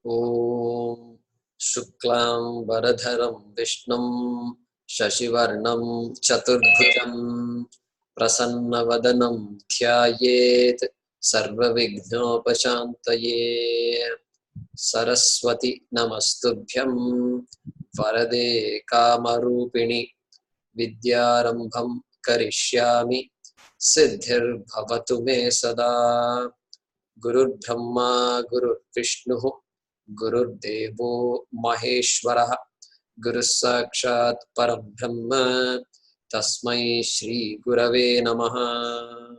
Om Shuklam Varadharam Vishnum Shashivarnam Chaturbhujam Prasanna Dhyayet Sarva Vighnopashantaye Saraswati Namastubhyam Varade Kamarupini Vidyarambham Karishyami Siddhir Bhavatu Me Sada Gurur Brahma Gurur Vishnu Gurur Devo Maheshwara Guru Sakshat Param Brahma Tasmai Shri Gurave Namaha.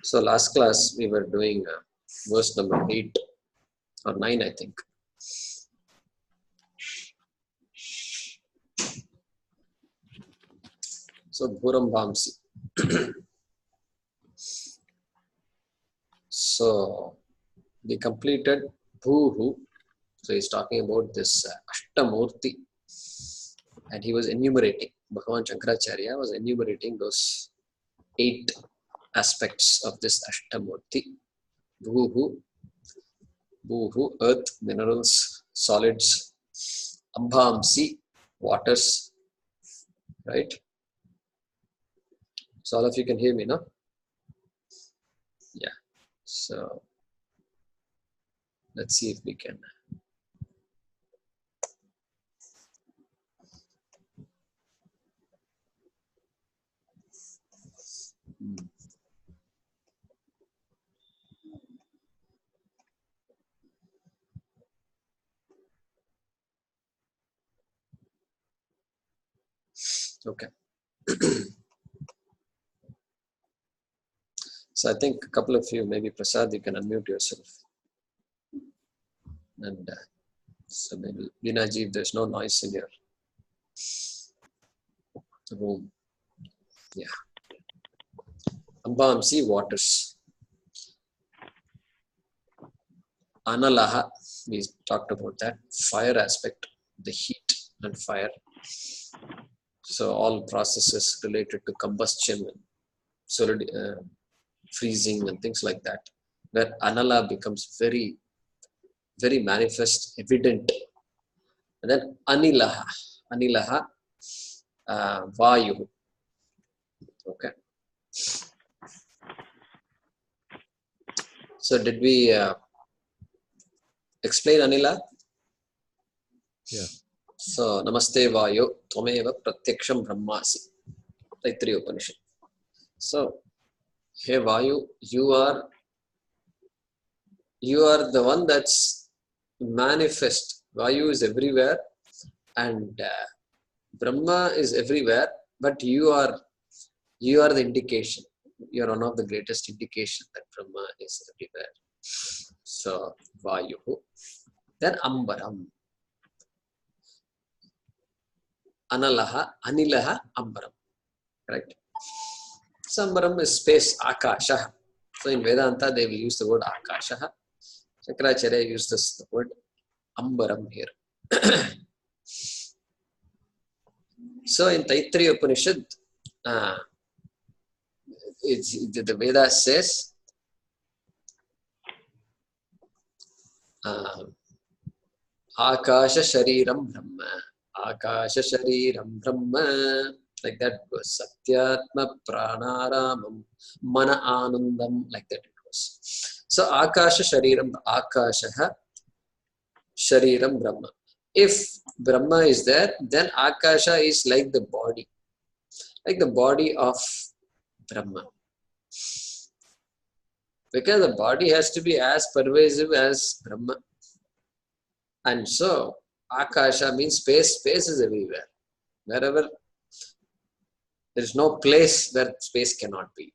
So last class we were doing verse number 8 or 9, I think. So Bhuram Vamsi. So we completed Bhuhu. So he's talking about this Ashtamurti, and he was enumerating. Bhagavan Shankaracharya was enumerating those 8 aspects of this Ashtamurti. Bhuhu, earth, minerals, solids. Ambhamsi, waters. Right? So all of you can hear me, no? Yeah. So let's see if we can. Okay. So I think a couple of you, maybe Prasad, you can unmute yourself. And so maybe Linaji, if there's no noise in your room. Yeah. Ambamsi, waters. Analaha, we talked about that. Fire aspect, the heat and fire. So all processes related to combustion and solid freezing and things like that, where Anala becomes very, very manifest, evident. And then Anilaha, Vayu. Okay. So did we explain Anila? Yeah. So Namaste Vayu, Tvameva Pratyaksham Brahmasi. Taittiriya Upanishad. So, hey Vayu, you are the one that's manifest. Vayu is everywhere, and Brahma is everywhere, but you are the indication. You are one of the greatest indication that Brahma is everywhere. So Vayu. Then Ambaram. Analaha, Anilaha, Ambaram. Right? So Ambaram is space, Akasha. So in Vedanta they will use the word Akasha. Shankaracharya uses the word Ambaram here. So in Taittiriya Upanishad, the Veda says Akasha Shariram Brahma. Akasha Shariram Brahma. Like that goes. Satyatma Pranaramam Mana Anandam. Like that it goes. So Akasha Shariram, Akasha Shariram Brahma. If Brahma is there, then Akasha is like the body of Brahma. Because the body has to be as pervasive as Brahma. And so Akasha means space. Space is everywhere. Wherever there is no place where space cannot be.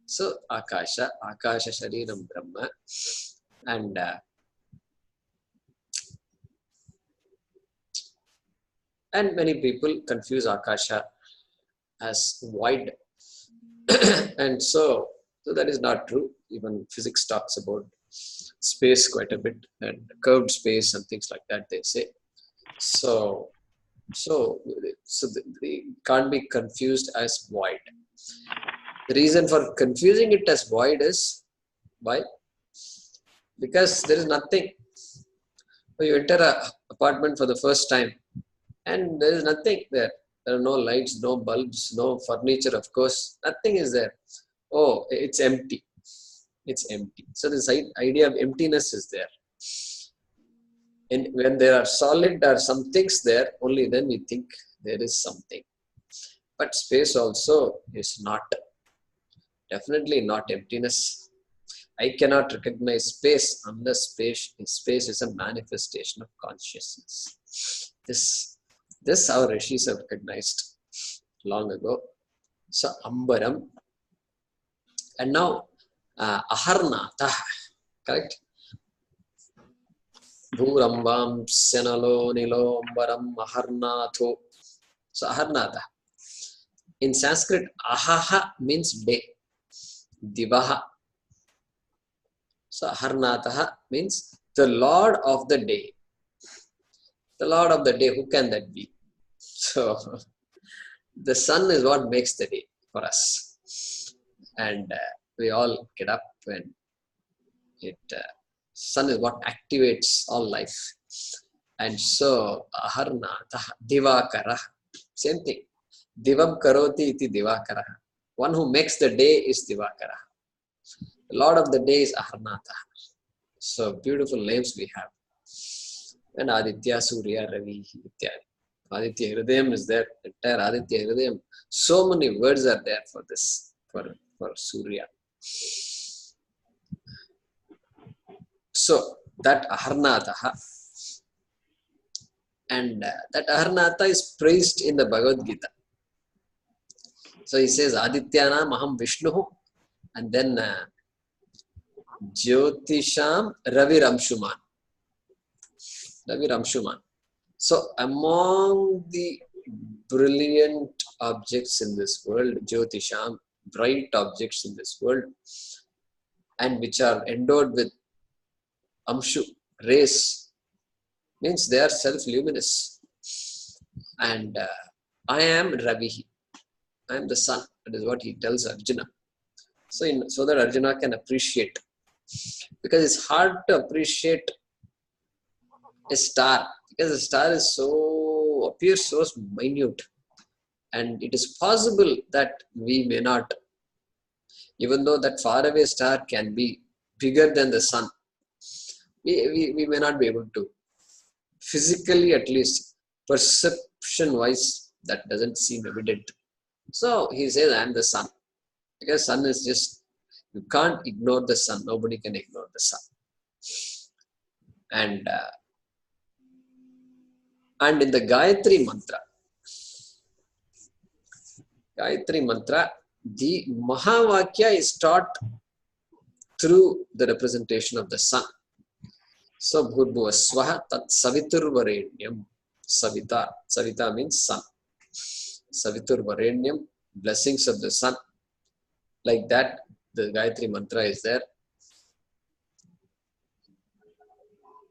So Akasha Shariram Brahma. And many people confuse Akasha as void. And so that is not true. Even physics talks about space quite a bit, and curved space and things like that, they say. So, they can't be confused as void. The reason for confusing it as void is why? Because there is nothing. You enter an apartment for the first time, and there is nothing there. There are no lights, no bulbs, no furniture, of course. Nothing is there. Oh, it's empty. It's empty. So this idea of emptiness is there. And when there are solid or some things there, only then we think there is something. But space also is not, definitely not emptiness. I cannot recognize space unless space is a manifestation of consciousness. This our rishis have recognized long ago. So Ambaram, and now Aharnatha, correct? Bhurambam Senalo Nilo Ambaram Aharnatho. So Aharnatha. In Sanskrit, Ahaha means day. Divaha. So Aharnatha means the Lord of the day. The Lord of the day, who can that be? So the sun is what makes the day for us. And we all get up when sun is what activates all life. And so Aharnatha, Divakara, same thing. Divam karoti iti Divakara. One who makes the day is Divakara. The Lord of the day is Aharnatha. So beautiful names we have. And Aditya, Surya, Ravi, Ityadi. Aditya Hridayam is there, entire Aditya Hridayam. So many words are there for this, for Surya. So that Aharnatha, and that Aharnatha is praised in the Bhagavad Gita. So he says, Adityana Maham Vishnu, and then Jyotisham Ravi Ramshuman. Ravi Ramshuman. So among the brilliant objects in this world, Jyotisham, bright objects in this world, and which are endowed with Amshu, rays, means they are self-luminous. And I am Ravi. I am the sun. That is what he tells Arjuna. So that Arjuna can appreciate. Because it's hard to appreciate a star. Because a star is appears so minute. And it is possible that we may not, even though that faraway star can be bigger than the sun, we may not be able to. Physically, at least, perception-wise, that doesn't seem evident. So he says, I am the sun. Because sun is just, you can't ignore the sun. Nobody can ignore the sun. And in the Gayatri mantra, the Mahavakya is taught through the representation of the sun. So Bhurbhuva Swaha Tat Savitur Varenyam. Savita means sun. Savitur Varenyam, blessings of the sun. Like that, the Gayatri mantra is there.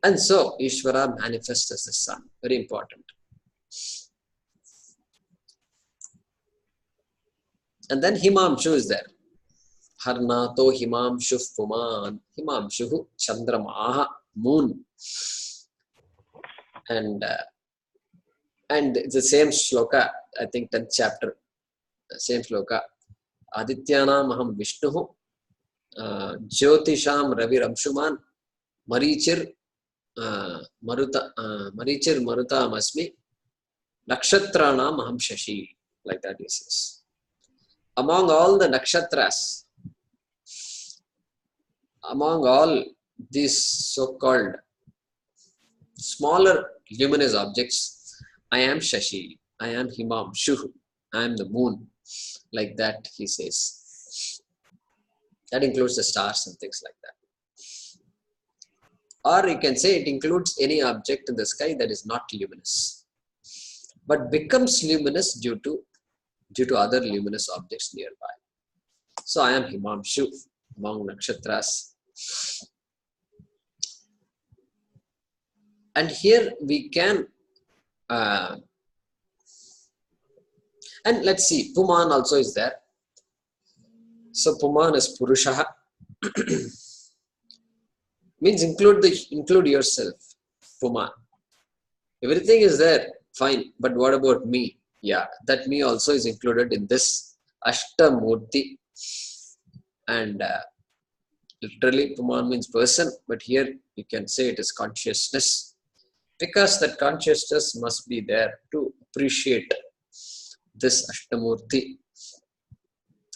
And so Ishvara manifests as the sun. Very important. And then Himamshu is there. Harnato Himamshu Puman. Himamshu Chandramaha, moon. And it's the same shloka, I think 10th chapter. Same shloka. Adityanam Aham Vishnu. Jyotisham Ravi Ramshuman. Marichir Maruta Masmi. Nakshatranam Aham Shashi. Like that he says. Among all the nakshatras, among all these so-called smaller luminous objects, I am Shashi, I am Himamshu, I am the moon. Like that he says. That includes the stars and things like that. Or you can say it includes any object in the sky that is not luminous, but becomes luminous due to other luminous objects nearby. So I am Himamshu among nakshatras. And here we can, and let's see, Puman also is there. So Puman is Purushaha. Means include yourself, Puman. Everything is there, fine. But what about me? Yeah, that me also is included in this Ashtamurti. And literally, Puman means person, but here you can say it is consciousness. Because that consciousness must be there to appreciate this Ashtamurti.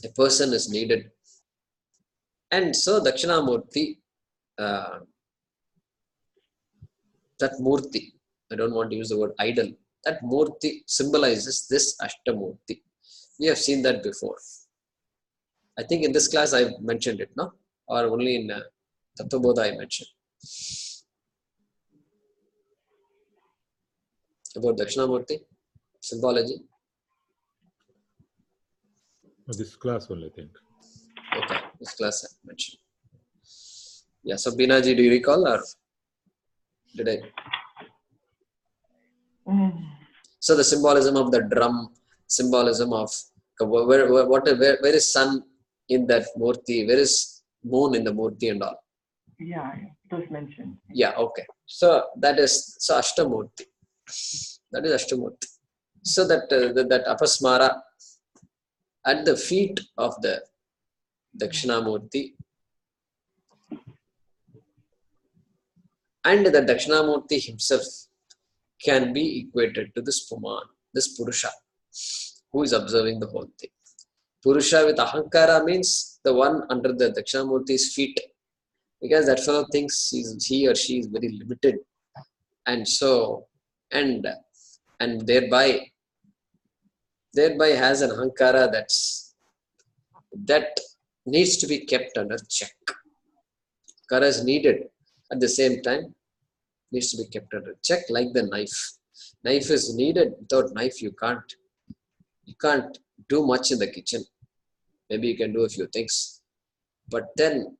A person is needed. And so Dakshinamurti, that Murti, I don't want to use the word idol, that Murti symbolizes this Ashtamurti. We have seen that before. I think in this class I mentioned it, no? Or only in Tattvabodha I mentioned. About Dakshinamurti, symbology. This class only, I think. Okay, this class I mentioned. Yeah, so Binaji, do you recall or did I? So the symbolism of the drum, symbolism of where is sun in that Murti, where is moon in the Murti and all? Yeah, it was mentioned. Yeah, okay. So that is Ashtamurti. That is Ashtamurti. So that Apasmara at the feet of the Dakshinamurti, and the Dakshinamurti himself can be equated to this Puman, this Purusha, who is observing the whole thing. Purusha with Ahankara means the one under the Dakshinamurti's feet, because that fellow thinks he or she is very limited, and so and thereby has an Ahankara that needs to be kept under check. Ahankara is needed at the same time, needs to be kept under check, like the knife. Knife is needed. Without knife, you can't do much in the kitchen. Maybe you can do a few things, but then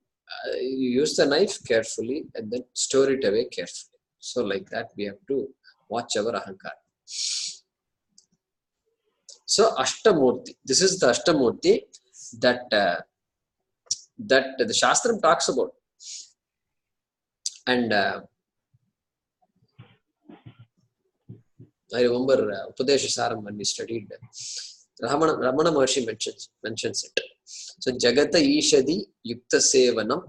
you use the knife carefully and then store it away carefully. So like that, we have to watch our Ahankara. So Ashtamurti, this is the Ashtamurti that the Shastram talks about. And I remember Upadesha Saram when we studied, Ramana Maharshi mentions it. So Jagata Ishadi Yukta Sevanam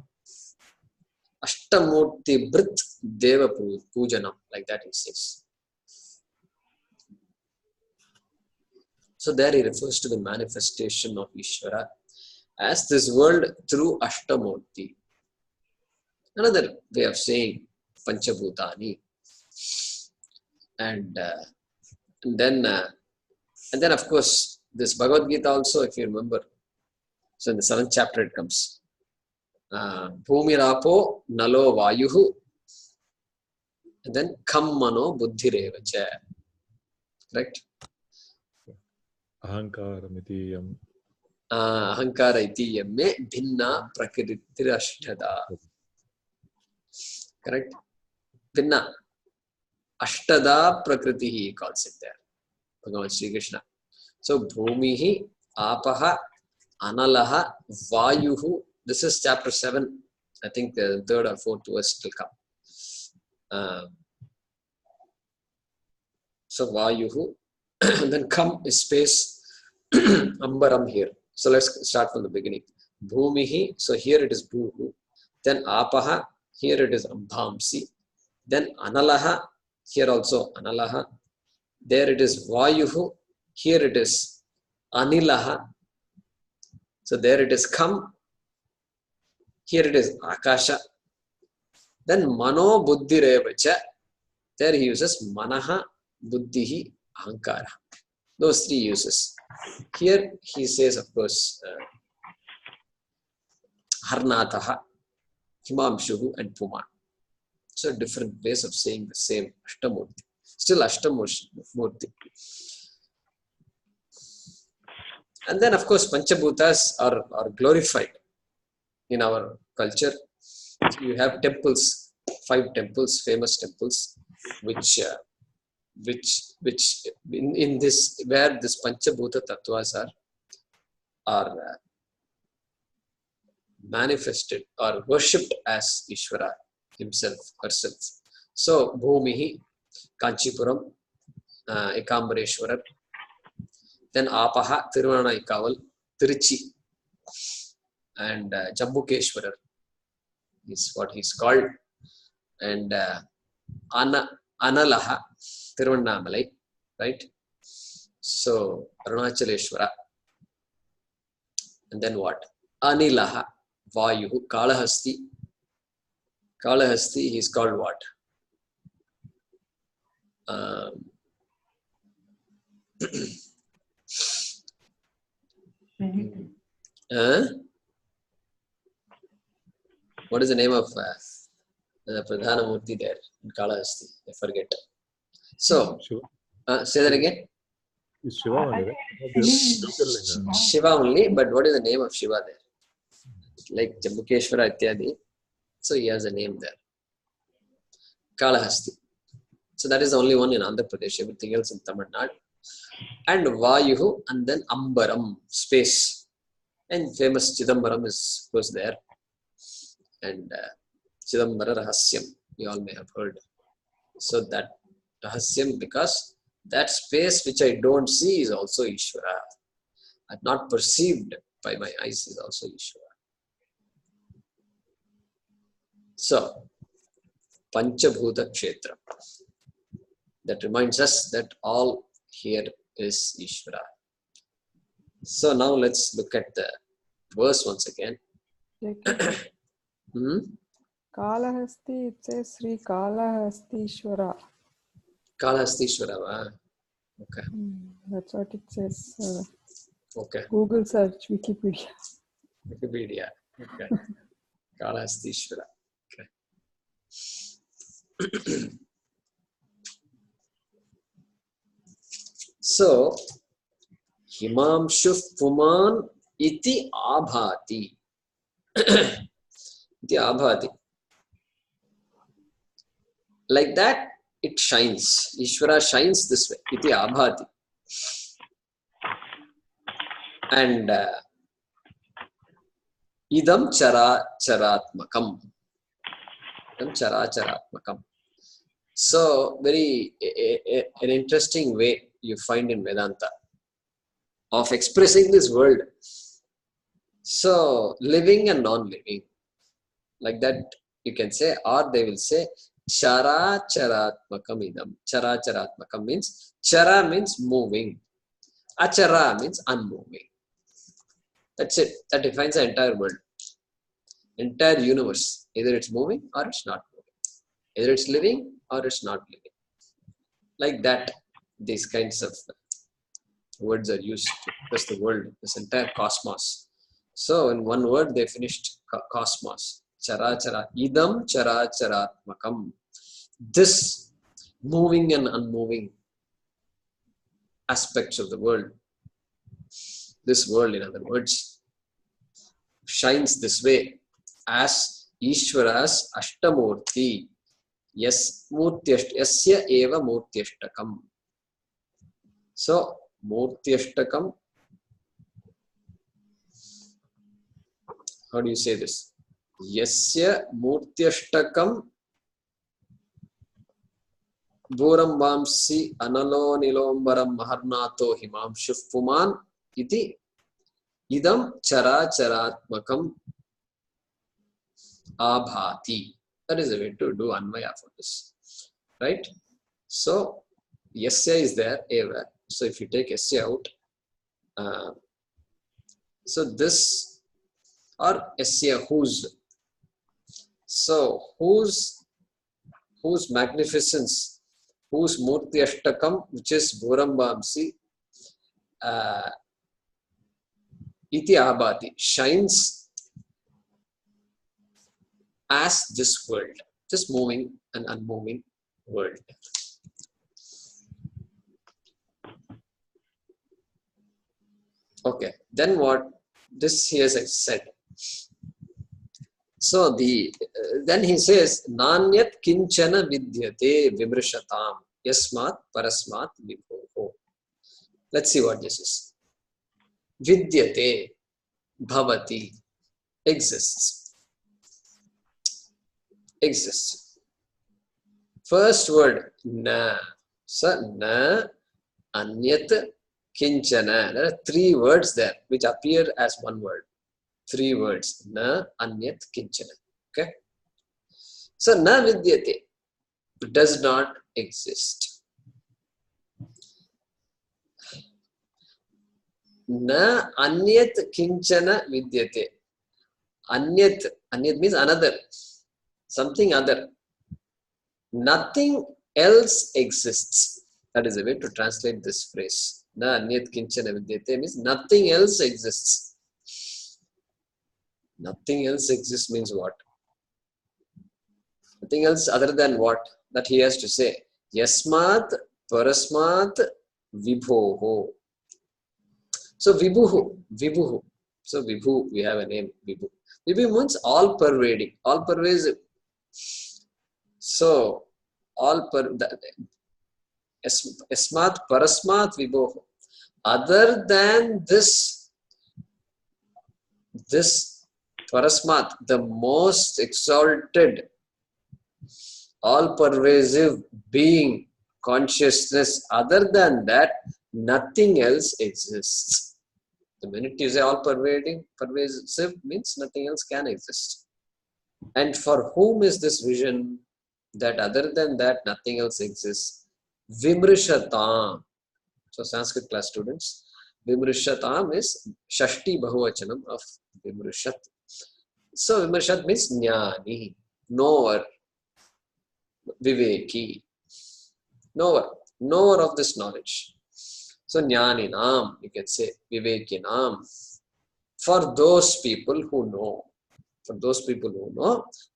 Ashtamurti Brit Deva Pujanam, like that he says. So there he refers to the manifestation of Ishvara as this world through Ashtamurti. Another way of saying Panchabhutani. And then of course this Bhagavad Gita also, if you remember, so in the 7th chapter it comes. Bhumirapo nalo vayuhu, and then kam mano buddhirevacha. Correct? Ahankaram Ahankara iti yamme bhinna prakritirashtada. Correct? Bhinna. Ashtada prakriti he calls it there. Bhagavan Sri Krishna. So bhumihi, apaha, analaha, vayuhu. This is chapter 7. I think the 3rd or 4th verse will come. So vayuhu. And then kam is space. Ambaram here. So let's start from the beginning. Bhumihi. So here it is bhuhu. Then apaha. Here it is ambhamsi. Then analaha. Here also analaha. There it is vayuhu. Here it is anilaha. So there it is kam. Here it is akasha. Then mano buddhirevacha. There he uses manaha, buddhihi, ahankara. Those 3 uses. Here he says, of course, harnataha, himamshuhu, and puman. So different ways of saying the same Ashtamurti. Still Ashtamurti. And then, of course, Panchabhutas are glorified in our culture. So you have temples, 5 temples, famous temples, which in this, where this Panchabhuta Tattvas are manifested or worshipped as Ishvara himself, herself. So, Bhumihi, Kanchipuram, Ekambareshwarar, then Apaha, Tiruvanaikaval, Tiruchi, and Jambukeshwarar is what he's called, and Analaha, Tiruvannamalai, right? So, Arunachaleshwara, and then what? Anilaha, Vayuhu, Kalahasti. Kalahasti, he's called what? What is the name of the Pradhana Murti there in Kalahasti? I forget. So, say that again. Is Shiva only, right? Shiva only, but what is the name of Shiva there? Like Jambukeshwara Ityadi. So he has a name there. Kalahasti. So that is the only one in Andhra Pradesh. Everything else in Tamil Nadu. And Vayuhu, and then Ambaram, space. And famous Chidambaram goes there. And Chidambara Rahasyam, you all may have heard. So that Rahasyam, because that space which I don't see is also Ishvara. And not perceived by my eyes is also Ishvara. So, Panchabhuta Kshetra. That reminds us that all here is Ishvara. So now let's look at the verse once again. Kalahasti, it says Sri Kalahastishwara. Kalahastishwara. Okay. That's what it says. Okay. Google search, Wikipedia. Wikipedia. Okay. Kalahastishwara. Okay. So, Himamshu Puman iti abhati. Iti abhati. Like that, it shines. Ishvara shines this way. Iti abhati. And idam chara charatmakam. Idam chara charatmakam. So, very an interesting way you find in Vedanta of expressing this world. So, living and non-living. Like that you can say, or they will say, chara charatmakam idam. Chara charatmakam means, chara means moving. Achara means unmoving. That's it. That defines the entire world. Entire universe. Either it's moving or it's not moving. Either it's living or it's not living. Like that, these kinds of words are used to express the world, this entire cosmos. So in one word they finished cosmos. Chara chara. Idam chara charatmakam. This moving and unmoving aspects of the world. This world, in other words, shines this way as Ishvara's Ashtamurti. Yes, Yasya eva Murtyashtakam. So, Murtyashtakam, how do you say this? Yasya Murtyashtakam Bhurambamsi Analo Nilombaram Maharnato Himamshu Puman iti idam chara charatmakam abhati. That is the way to do Anvaya for this. Right? So, Yasya is there, eva. So, if you take Yasya out, so this, or Yasya whose. So, whose magnificence, whose Murti Ashtakam, which is Bhurambamsi, iti abhati, shines as this world, this moving and unmoving world. Okay, then what this he has said. So then he says, Nanyat kinchana vidyate vimrishatam yasmat parasmat vibhoho. Let's see what this is. Vidyate bhavati exists. Exists. First word na. So na anyat kinchana. There are three words there which appear as one word. Three words. Na anyat kinchana. Okay. So na vidyate does not exist. Na anyat kinchana vidyate. Anyat means another, something other. Nothing else exists. That is a way to translate this phrase. Na anyat kinchana vidyate means nothing else exists. Nothing else exists means what? Nothing else other than what? That he has to say. Yasmat parasmat vibhoho. So vibhuhu. So vibhu, we have a name, vibhu. Vibhu means all pervading, all pervasive. So yasmat parasmat vibhoho. Other than this parasmat, the most exalted, all pervasive being, consciousness, other than that, nothing else exists. The minute you say all pervading, pervasive means nothing else can exist. And for whom is this vision that other than that nothing else exists? Vimrishatam. So Sanskrit class students, Vimrishatam is Shashti Bahuvachanam of Vimrishat. So Vimrishat means Jnani, knower, Viveki, knower of this knowledge. So Jnaninam, you can say Vivekinam. For those people who know,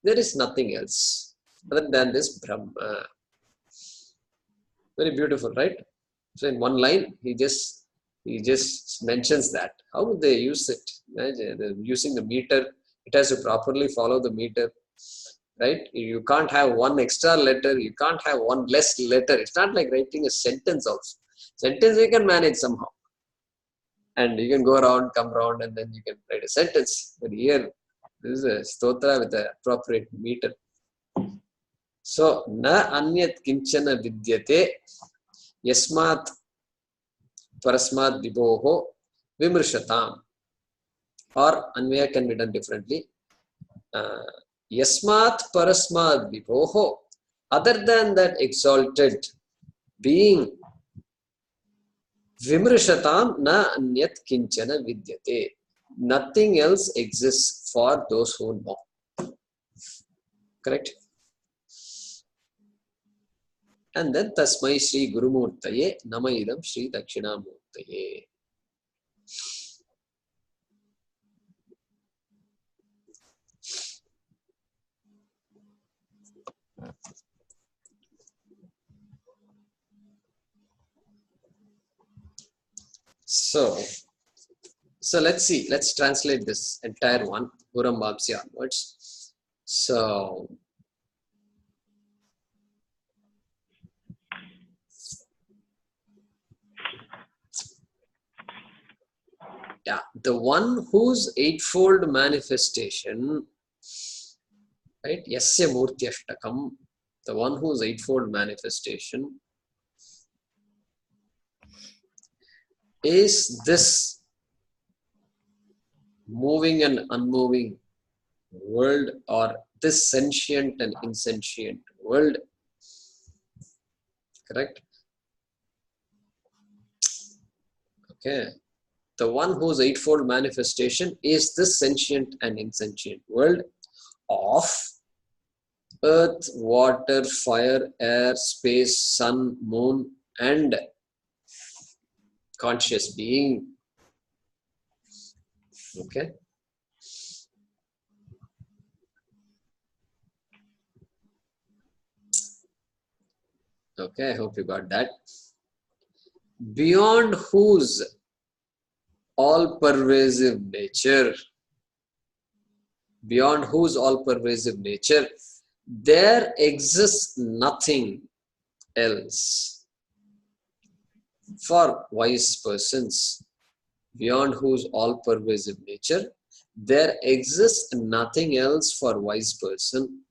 there is nothing else other than this Brahma. Very beautiful, right? So in one line, he just mentions that. How would they use it? Imagine they're using the meter. It has to properly follow the meter, right? You can't have one extra letter. You can't have one less letter. It's not like writing a sentence also. Sentence we can manage somehow. And you can go around, come around, and then you can write a sentence. But here, this is a stotra with an appropriate meter. So, na anyat kinchana vidyate yasmat parasmat vibhoho vimrishatam. Or anvaya can be done differently. Yasmat parasmat vibhoho. Other than that exalted being, Vimrishatam na anyat kinchana vidyate. Nothing else exists for those who know. Correct? And then Tasmai Shri Gurumurtaye Namaidam Shri Dakshinamurtaye. So let's see. Let's translate this entire one, Puram Vamsi onwards. So yeah, the one whose eightfold manifestation, right? Yasya Murti Ashtakam, the one whose eightfold manifestation is this moving and unmoving world, or this sentient and insentient world. Correct? Okay. The one whose eightfold manifestation is this sentient and insentient world of earth, water, fire, air, space, sun, moon, and conscious being. Okay. Okay, I hope you got that. Beyond whose all-pervasive nature, beyond whose all-pervasive nature, there exists nothing else for wise persons, beyond whose all-pervasive nature, there exists nothing else for wise person.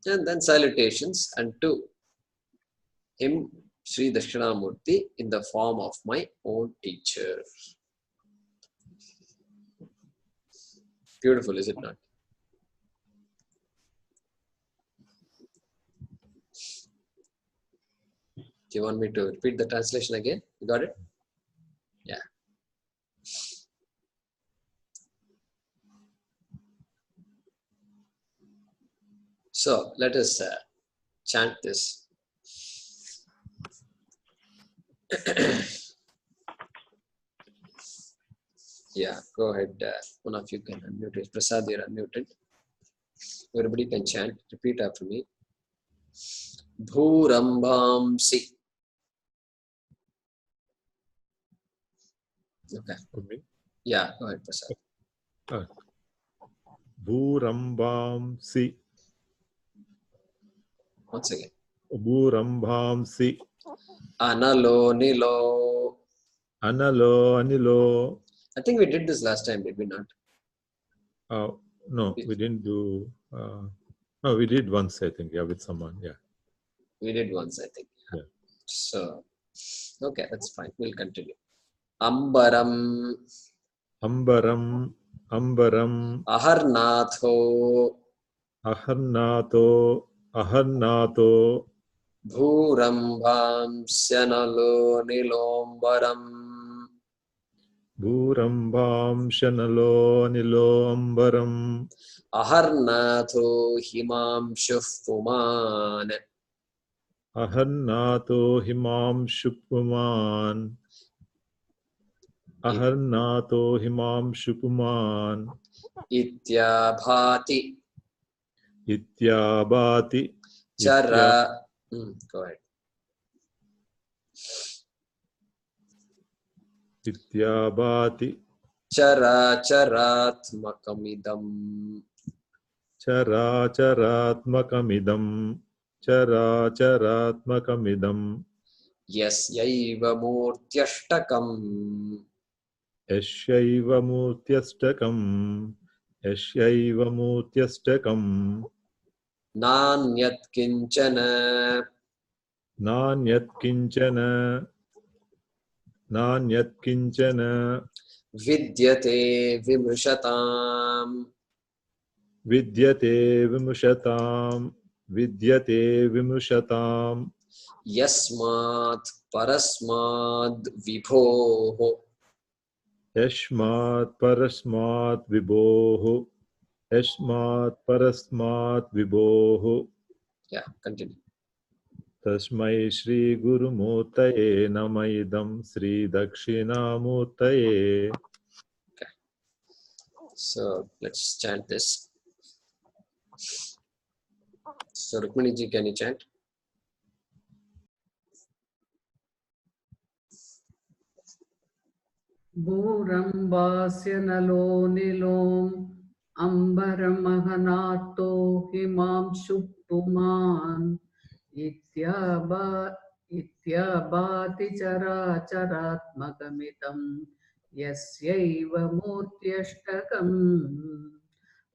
And then salutations unto him, Sri Dakshnimurthy, in the form of my own teacher. Beautiful, is it not? Do you want me to repeat the translation again? You got it? Yeah. So let us chant this. Yeah, go ahead. One of you can unmute it. Prasad, you're unmuted. Everybody can chant. Repeat after me. Bhurambamsi. Okay. Yeah, go ahead, Prasad. Bhurambamsi. Once again. Bhurambamsi. Analo nilo. Analo anilo. I think we did this last time, did we not? No, we didn't do. No, we did once, I think. Yeah, with someone. Yeah. We did once, I think. Yeah. So, okay, that's fine. We'll continue. Ambaram. Ambaram. Ambaram. Aharnatho. Aharnato. Aharnato. Bhurambhamsyanalo nilombaram. Bhurambam shanalo nilo ambaram. Aharnatho himamshuh puman. Aharnato himam shupuman. Aharnato himam shupuman. Ityabhati. Ityabhati. Chara. Go ahead. Ityabhati. Chara charatmakamidam. Chara charatmakamidam. Chara charatmakamidam. Yasyaiva murtyashtakam. Yashaiva murtyastakam. Yashaiva murtyastakam. Nanyat kinchana. Nanyat kinchana. Nanyat kinchana. Vidyate vimrishatam. Vidyate vimushatam. Vidyate vimushatam. Yasmat parasmad vibhoho. Yashmat parasmat vibhoho. Yashmat parasmat vibhoho. Yeah, continue. Tasmai Shri Guru Murtaye Namaidam Sri Dakshinamurtaye. Okay. So let's chant this. So Rukmini ji, can you chant? Bhurambasya nalo nilom ambaramahanato himam shuppuman ityabhati chara charatmakamitam yasyaiva murtyashtakam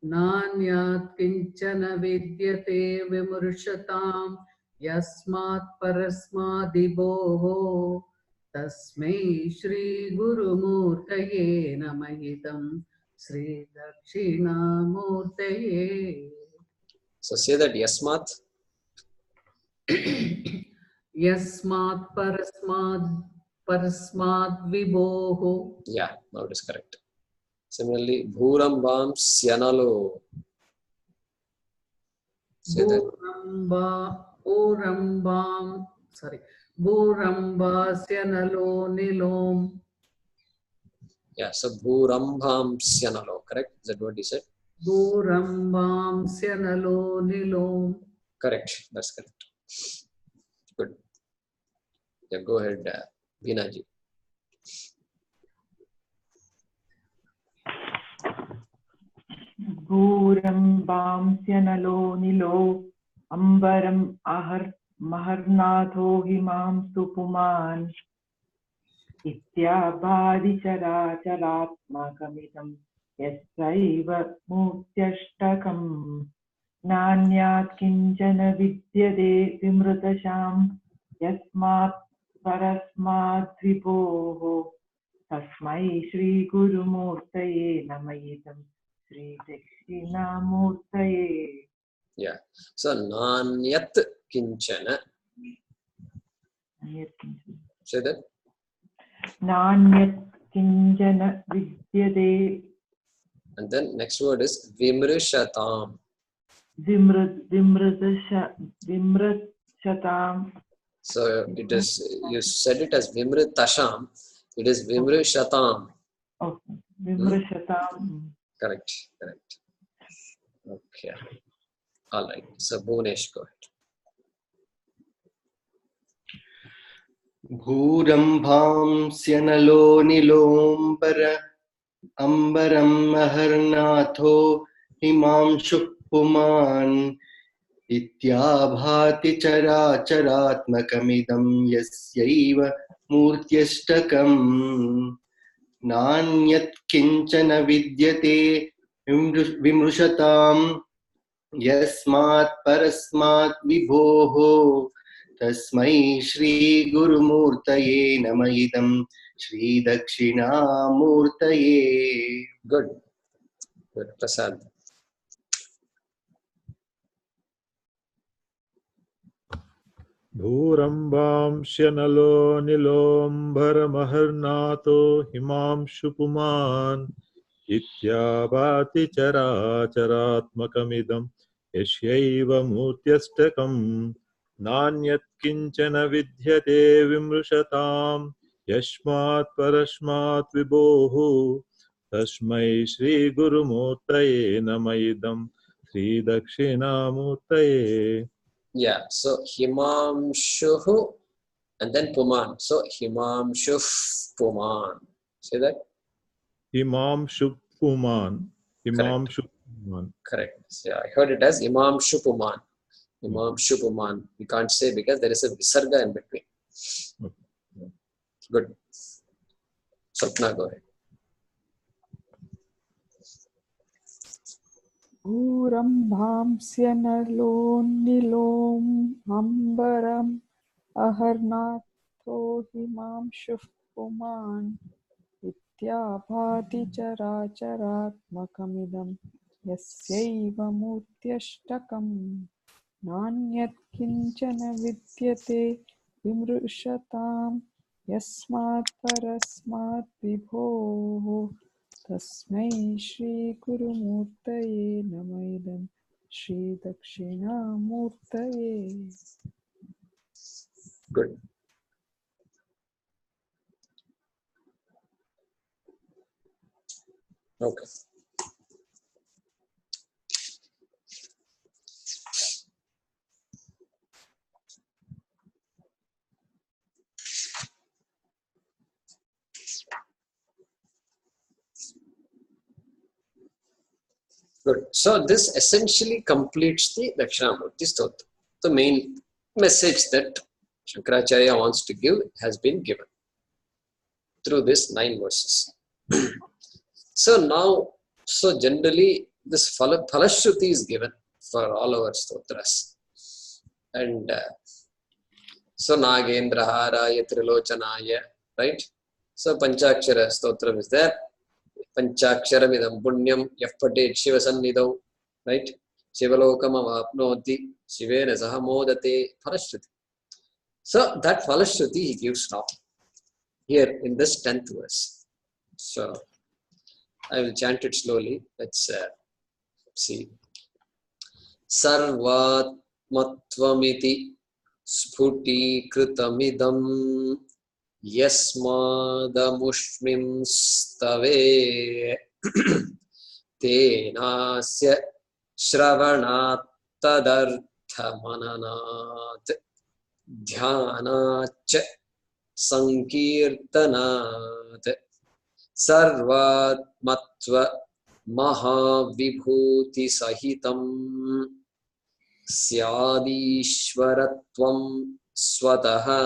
nanyat kinchana vidyate vimurushatam yasmat parasmadibhoho Tasmai Shri Guru Murtaye Namayitam Sri Dakshinamurtaye. So say that Yasmat. Yasmat parasmad vibhoho. Yeah, now it is correct. Similarly, Bhurambam Syanalo. Say that. Bhurambasya nalo nilom. Yeah, so Bhurambam Syanalo, correct? Is that what he said? Bhurambamsya nalo nilom. Correct, that's correct. Good. Yeah, go ahead, Vinaji. Bhuram Bamsyanalo Nilo Ambaram Maharnatho Himam Supuman Ityabhadi Characharatmakamidam Yassaiva Mutyashtakam Nanyat Kinchana Vidyade Vimrutasham Yasmat Parasmat Vibhoho Tasmai Shri Guru Murtaye Namayidam Shri Dakshinamurtaye. Yeah. So Nanyat Kinchana. Say that. Nanyat Kinchana Vidyade. And then next word is Vimrishatam. Vimratshatam. So it is, you said it as Vimritasham. It is Vimrishatam. Oh, Vimrashatam. Correct. Correct. Okay. All right. So Bhunesh, go ahead. Bhurambhamsyanalo nilombara ambaram aharnatho himamshupuman ityabhati characharatmakamidam yasyaiva murtyashtakam nanyat kinchana vidyate vimrushatam yasmat parasmat vibhoho Tasmai Shri Guru Murtaye Namayidam Shri Dakshinamurtaye. Good. Good. Prasad. Dhurambamsyanalo nilombaramaharnato himamshupuman ityabhati characharatmakamidam yasyaiva murtyastakam nanyat kinchana vidyate vimrushatam yasmat parasmat vibhohu tasmai Shri Guru Murtaye namayidam Shri Dakshinamurtaye. Yeah. So Himamshuhu and then Puman. So Himamshuh Puman. Say that. Himamshupuman. Himamshupuman. Correct. Yeah, I heard it as Himamshupuman. Himamshupuman. We can't say because there is a visarga in between. Good. Sapna, go ahead. Bhuram Bhamsyanalonilom Ambaram Aharnatho Himam Shufpuman Ityabhati Characharatmakamidam Yasyaiva Murtyashtakam Nanyat Kinchana Vidyate Vimrushatam Yasmat Parasmat Vibhoho Tasmai Shri Guru Murtaye Namayidam Shri Dakshinamurtaye. Good. Okay. Good. So this essentially completes the Dakshinamurthy Stotram. The main message that Shankaracharya wants to give has been given through these 9 verses. So now, so generally this phalashruti is given for all our stotras. And so Nagendra Haraya Trilochanaya, right? So Panchakshara Stotram is there. Panchaksharamidam punyam yafpatet shivasannidau, right? Shivalokam avapnoti shivena sahamodate phalashruti. So that phalashruti he gives now here in this 10th verse. So I will chant it slowly. Let's see. Sarvatmatvamiti sphuti kritamidam yasmadamushmim stave tenasya shravanat tadarthamananat dhyanach sankirtanat sarvatmatva mahavibhuti sahitam syadishwaratvam swataha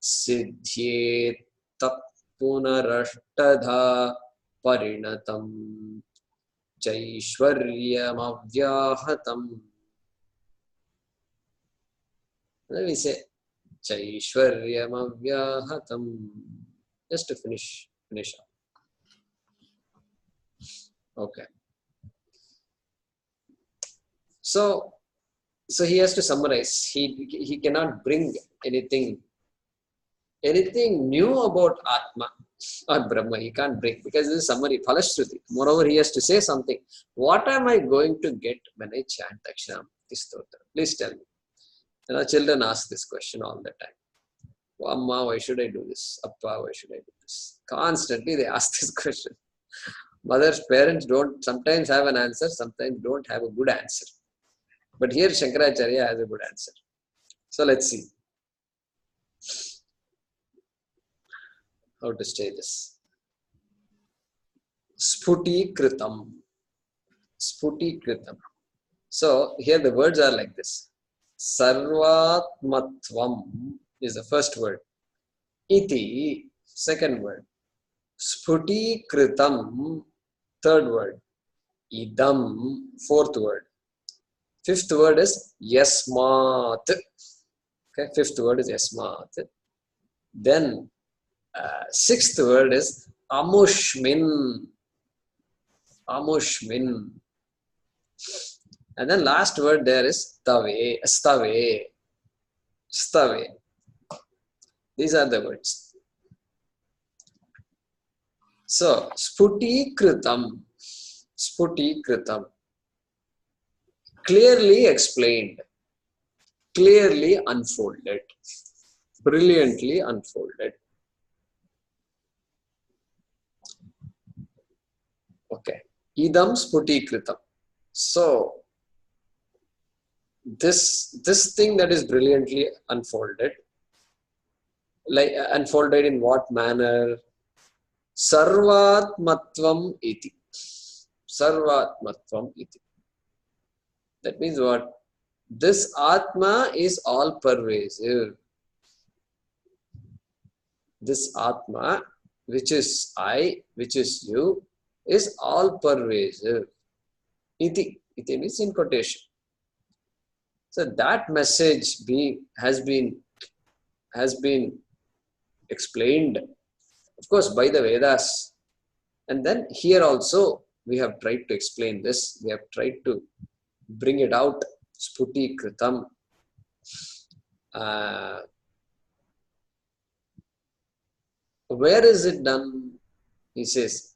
siddhyet tat punarashtadha parinatam chaishwaryamavyahatam. Let me say chaishwaryamavyahatam, just to finish up. Okay. So he has to summarize. He cannot bring anything new about Atma or Brahma. He can't bring, because this is summary, phalashruti. Moreover, he has to say something. What am I going to get when I chant Dakshnimurthy Stotram? Please tell me. Children ask this question all the time. Amma, why should I do this? Appa, why should I do this? Constantly they ask this question. Mothers, parents don't sometimes have an answer, sometimes don't have a good answer. But here Shankaracharya has a good answer. So let's see how to say this. Sputi kritam. Sputi kritam. So here the words are like this. Sarvatmatvam is the first word. Iti, second word. Sputi kritam, third word. Idam, fourth word. Fifth word is yasmat. Okay, fifth word is yasmat. Then sixth word is amushmin. Amushmin. And then last word there is stave. Stave. These are the words. So, sputi kritam. Sputi kritam. Clearly explained. Clearly unfolded. Brilliantly unfolded. Okay. Idam sputi kritam. So, this thing that is brilliantly unfolded, like unfolded in what manner? Sarvatmatvam iti. Sarvatmatvam iti. That means what? This Atma is all pervasive. This Atma, which is I, which is you, is all pervasive. Iti. Iti means in quotation. So that message has been explained, of course, by the Vedas. And then here also we have tried to explain this. We have tried to bring it out. Sputi kritam. Where is it done? He says,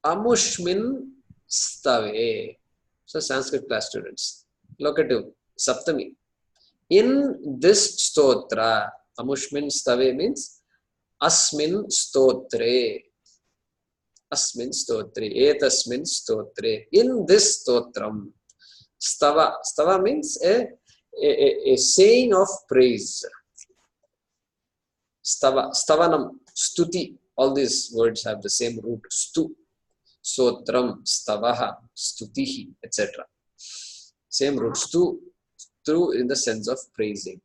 amushmin stave. So Sanskrit class students, locative, saptami. In this stotra, amushmin stave means asmin stotre. Asmin stotre. Etasmin stotre. In this stotram. Stava. Stava means a saying of praise. Stava. Stavanam. Stuti. All these words have the same root. Stu. Sotram. Stavaha. Stutihi. Etc. Same root. Stu. Through in the sense of praising.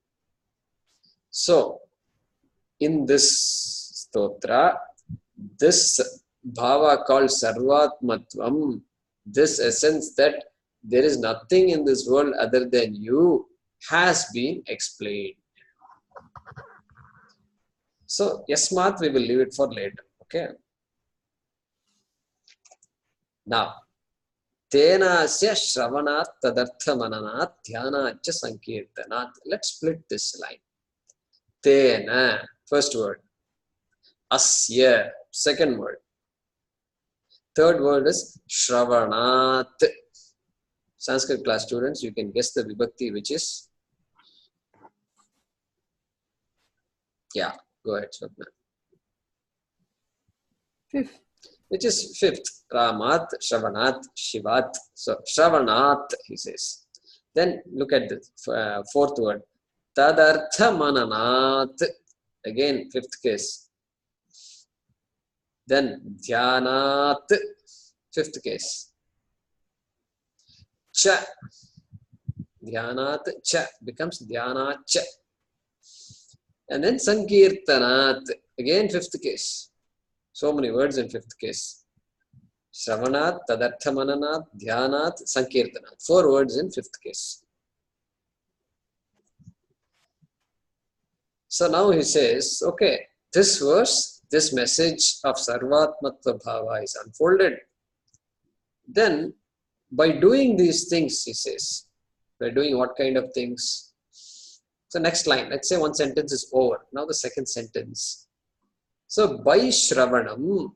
So, in this stotra, this bhava called sarvatmatvam, this essence that there is nothing in this world other than you, has been explained. So, yasmat, we will leave it for later. Okay. Now, Tenasya shravanat tadartha mananat dhyanatcha sankirtanat. Let's split this line. Tena, first word. Asya, second word. Third word is shravanat. Sanskrit class students, you can guess the vibhakti, which is? Yeah, go ahead, Swapna. Fifth. Which is fifth. Ramat, Shravanat, Shivat. So, Shravanat, he says. Then look at the fourth word. tadartha mananat. Again, fifth case. Then dhyanat, fifth case. Cha. Dhyanat cha becomes dhyanat cha. And then sankirtanat. Again, fifth case. So many words in fifth case. Shravanat, tadartha mananat, dhyanat, sankirtanat. 4 words in fifth case. So now he says, okay, this verse, this message of Sarvatmatva Bhava is unfolded. Then, by doing these things, he says, by doing what kind of things? So next line, let's say one sentence is over. Now the second sentence. So by Shravanam,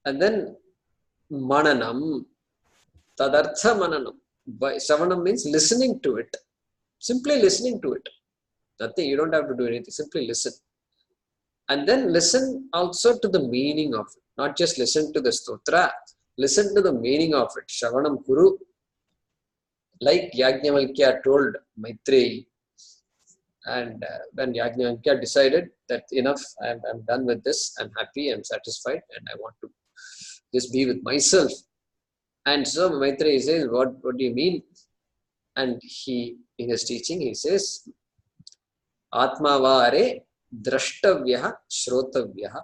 and then Mananam, Tadartha Mananam. By Shravanam means listening to it. Simply listening to it. Nothing, you don't have to do anything, simply listen. And then listen also to the meaning of it. Not just listen to the stotra, listen to the meaning of it. Shravanam Kuru. Like Yajnavalkya told Maitreyi. And when Yajnavalkya decided that enough, I'm done with this, I'm happy, I'm satisfied, and I want to just be with myself. And so Maitreyi says, what do you mean? And he, in his teaching, he says, Atmavare drashtavyaha shrotavyaha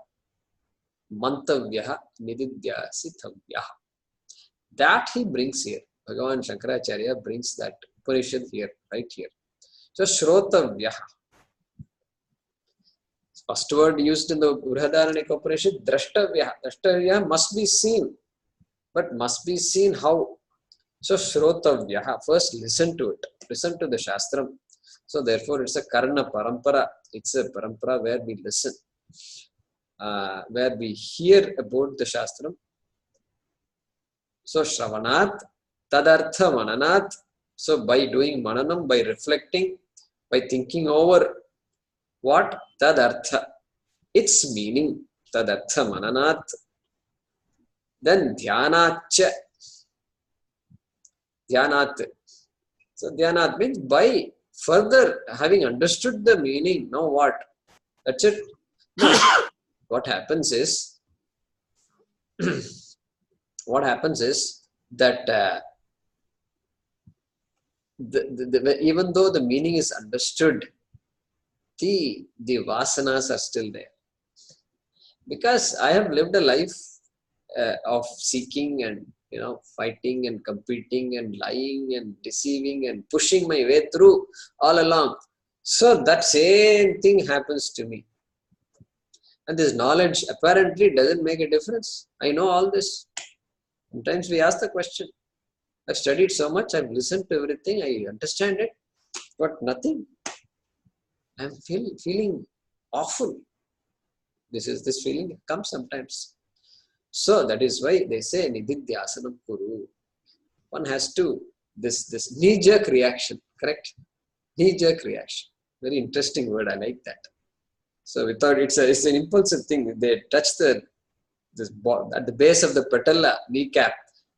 mantavyaha nididhyasitavyaha. That he brings here. Bhagavan Shankaracharya brings that Upanishad here, right here. So shrotavyaha. First word used in the Brihadaranyaka Upanishad, drashtavyaha. Drashtavyaha must be seen. But must be seen how? So shrotavyaha, first listen to it. Listen to the Shastram. So therefore it's a karna parampara. It's a parampara where we listen. Where we hear about the Shastram. So Shravanat, Tadartha Mananat. So by doing Mananam, by reflecting, by thinking over what? Tadartha. Its meaning. Tadartha Mananat. Then Dhyanatcha. Dhyanat. So Dhyanat means by further having understood the meaning. Now what? That's it. Now, what happens is that even though the meaning is understood, the vasanas are still there. Because I have lived a life of seeking and fighting and competing and lying and deceiving and pushing my way through all along. So that same thing happens to me. And this knowledge apparently doesn't make a difference. I know all this. Sometimes we ask the question. I've studied so much, I've listened to everything, I understand it, but nothing. I'm feeling awful. This feeling comes sometimes. So that is why they say Nididhyasanam Kuru. One has to, this knee-jerk reaction, correct? Knee-jerk reaction. Very interesting word, I like that. So we thought it's an impulsive thing. They touch at the base of the patella, kneecap,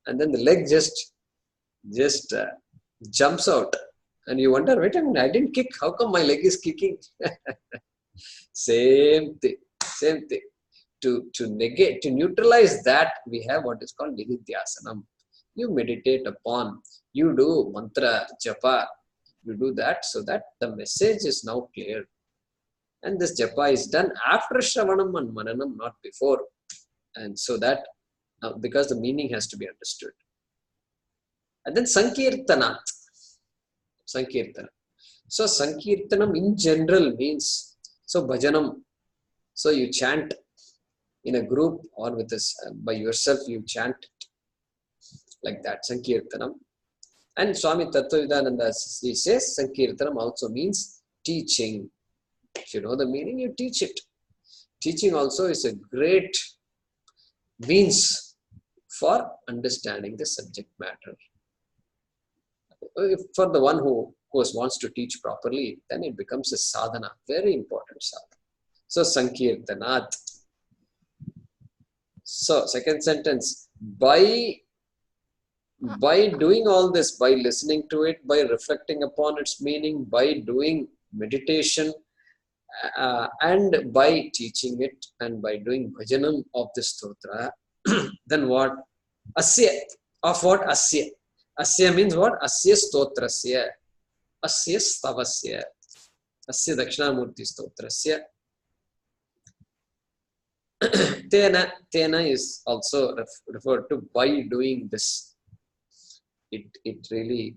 and then the leg just jumps out. And you wonder, wait a minute, I didn't kick. How come my leg is kicking? Same thing. To neutralize that, we have what is called Nididhyasanam. You meditate upon, you do mantra, japa, you do that so that the message is now clear. And this japa is done after Shravanam and Mananam, not before. And so that, because the meaning has to be understood. And then Sankirtanat. Sankirtanam. So Sankirtanam in general means, so bhajanam. So you chant in a group or with us by yourself, you chant like that, Sankirtanam. And Swami Tattvavidananda he says Sankirtanam also means teaching. If you know the meaning, you teach it. Teaching also is a great means for understanding the subject matter. For the one who of course wants to teach properly, then it becomes a sadhana, very important sadhana. So Sankirtanat. So second sentence, by by doing all this, by listening to it, by reflecting upon its meaning, by doing meditation, and by teaching it, and by doing bhajanam of the stotra, then what? Asya. Of what? Asya. Asya means what? Asya stotrasya. Asya stavasya. Asya Dakshnimurthy Stotrasya. Tena is also referred to by doing this. It really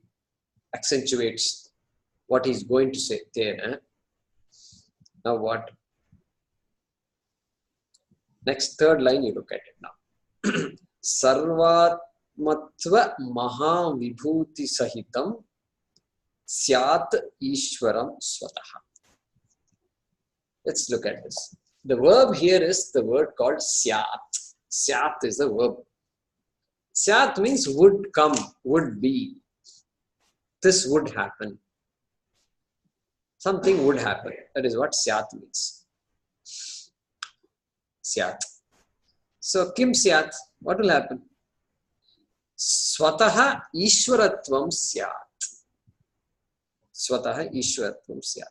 accentuates what he's going to say. Tena. Now what? Next, third line, you look at it now. Sarvatmatva mahavibhuti sahitam syat ishwaram swataha. Let's look at this. The verb here is the word called syat. Syat is the verb. Syat means would come, would be. This would happen. Something would happen. That is what syat means. Syat. So, kim syat? What will happen? Swataha ishwaratvam syat. Swataha ishwaratvam syat.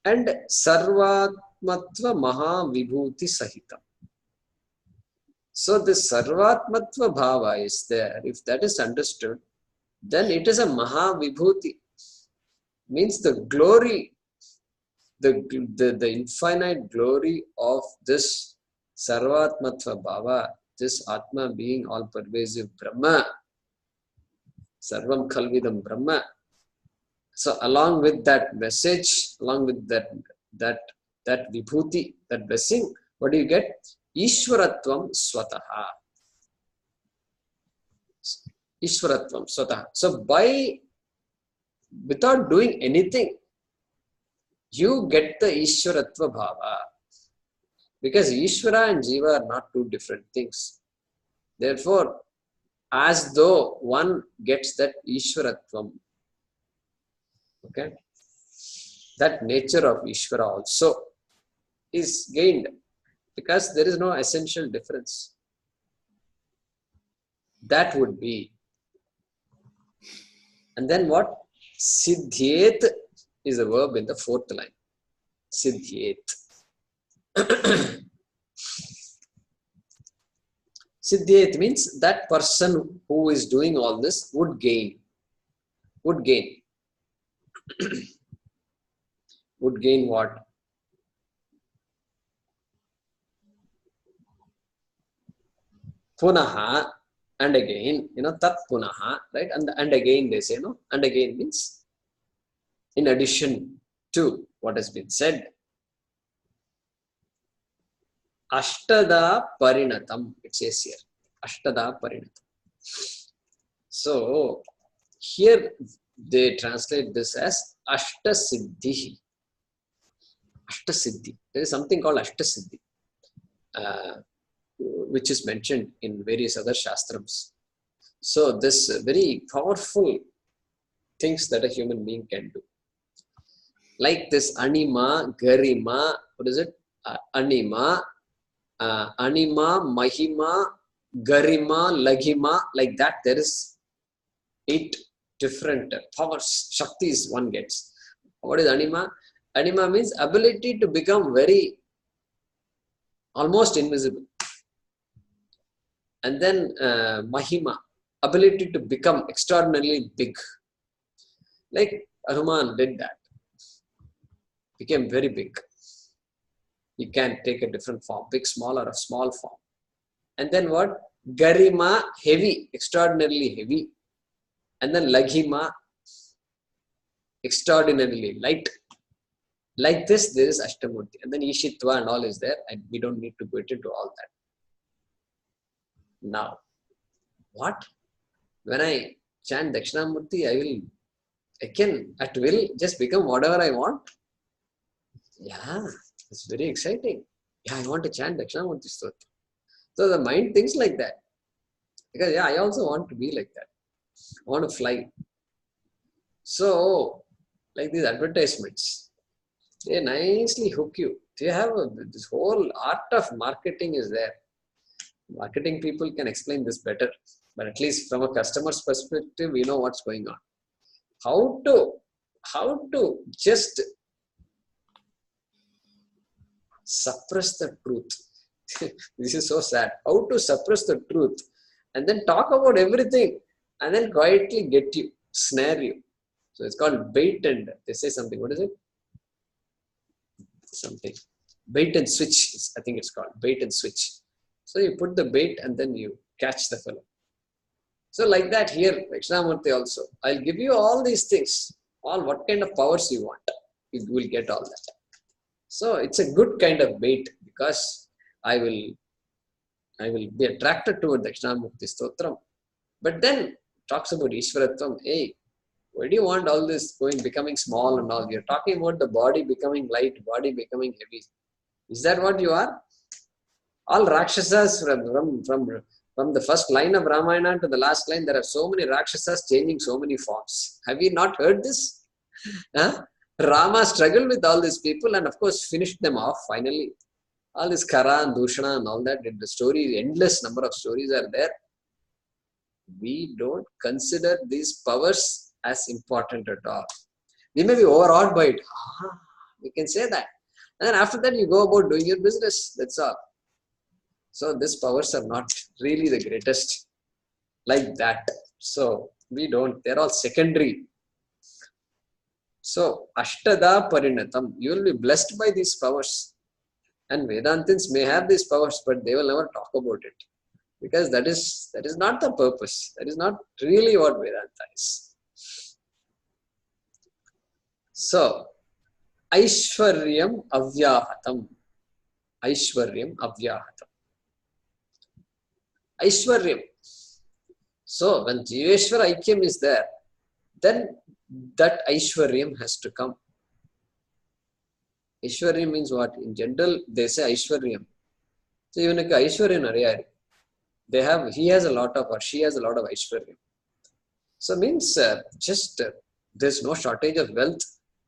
And sarvatmatva mahavibhuti sahitam. So this sarvatmatva bhava is there. If that is understood, then it is a mahavibhuti. Means the glory, the infinite glory of this sarvatmatva bhava, this Atma being all pervasive Brahma, sarvam khalvidam Brahma. So along with that message, along with that vibhuti, that blessing, what do you get? Ishwaratvam swataha. Ishwaratvam swataha. So without doing anything, you get the Ishwaratva bhava. Because Ishvara and Jiva are not two different things. Therefore, as though one gets that Ishwaratvam, okay, that nature of Ishvara also is gained because there is no essential difference. That would be. And then what? Siddhyet is a verb in the fourth line. Siddhyet. Siddhyet means that person who is doing all this would gain. Would gain. Would gain what? Punaha, and again, tat punaha, right? And again they say, no? And again means in addition to what has been said. Ashtada parinatam, it says here. Ashtada parinatam. So, here they translate this as Ashta Siddhi. Ashta Siddhi. There is something called Ashta Siddhi, which is mentioned in various other Shastrams. So, this very powerful things that a human being can do. Like this Anima, Garima, what is it? Anima, Anima, Mahima, Garima, Laghima, like that there is 8 different powers, Shaktis one gets. What is Anima? Anima means ability to become very, almost invisible. And then Mahima, ability to become extraordinarily big. Like Hanuman did that. Became very big. He can take a different form, big, small, or a small form. And then what? Garima, heavy, extraordinarily heavy. And then Laghima, extraordinarily light. Like this, there is Ashtamurti. And then Ishitva and all is there. And we don't need to go into all that. Now, what? When I chant Dakshnimurthy, I can at will just become whatever I want. Yeah, it's very exciting. Yeah, I want to chant Dakshnimurthy Stotram. So the mind thinks like that. Because yeah, I also want to be like that. I want to fly. So, like these advertisements, they nicely hook you. They have this whole art of marketing is there. Marketing people can explain this better, but at least from a customer's perspective, we know what's going on. How to just suppress the truth. This is so sad. How to suppress the truth and then talk about everything and then quietly get you, snare you. So it's called bait and they say something. What is it? Something. Bait and switch. I think it's called bait and switch. So you put the bait and then you catch the fellow. So like that here, Dakshnimurthy also. I'll give you all these things. All what kind of powers you want. You will get all that. So it's a good kind of bait because I will be attracted toward Dakshnimurthy Stotram. But then talks about Ishvaratvam. Hey, why do you want all this becoming small and all? You're talking about the body becoming light, body becoming heavy. Is that what you are? All Rakshasas from the first line of Ramayana to the last line, there are so many Rakshasas changing so many forms. Have you not heard this? Huh? Rama struggled with all these people and of course finished them off finally. All this Kara and Dushana and all that, the story, endless number of stories are there. We don't consider these powers as important at all. We may be overawed by it. We can say that. And then after that, you go about doing your business. That's all. So these powers are not really the greatest like that. So we don't. They're all secondary. So Ashtada Parinatam. You will be blessed by these powers. And Vedantins may have these powers, but they will never talk about it. Because that is not the purpose. That is not really what Vedanta is. So, Aishwaryam Avyahatam. Aishwaryam Avyahatam. Aishwaryam. So, when Jiveshwara Aikyam is there, then that Aishwaryam has to come. Aishwaryam means what? In general, they say Aishwaryam. So, even like Aishwaryam Nariyari. He has a lot of, or she has a lot of Aishwaryam. So, means there's no shortage of wealth.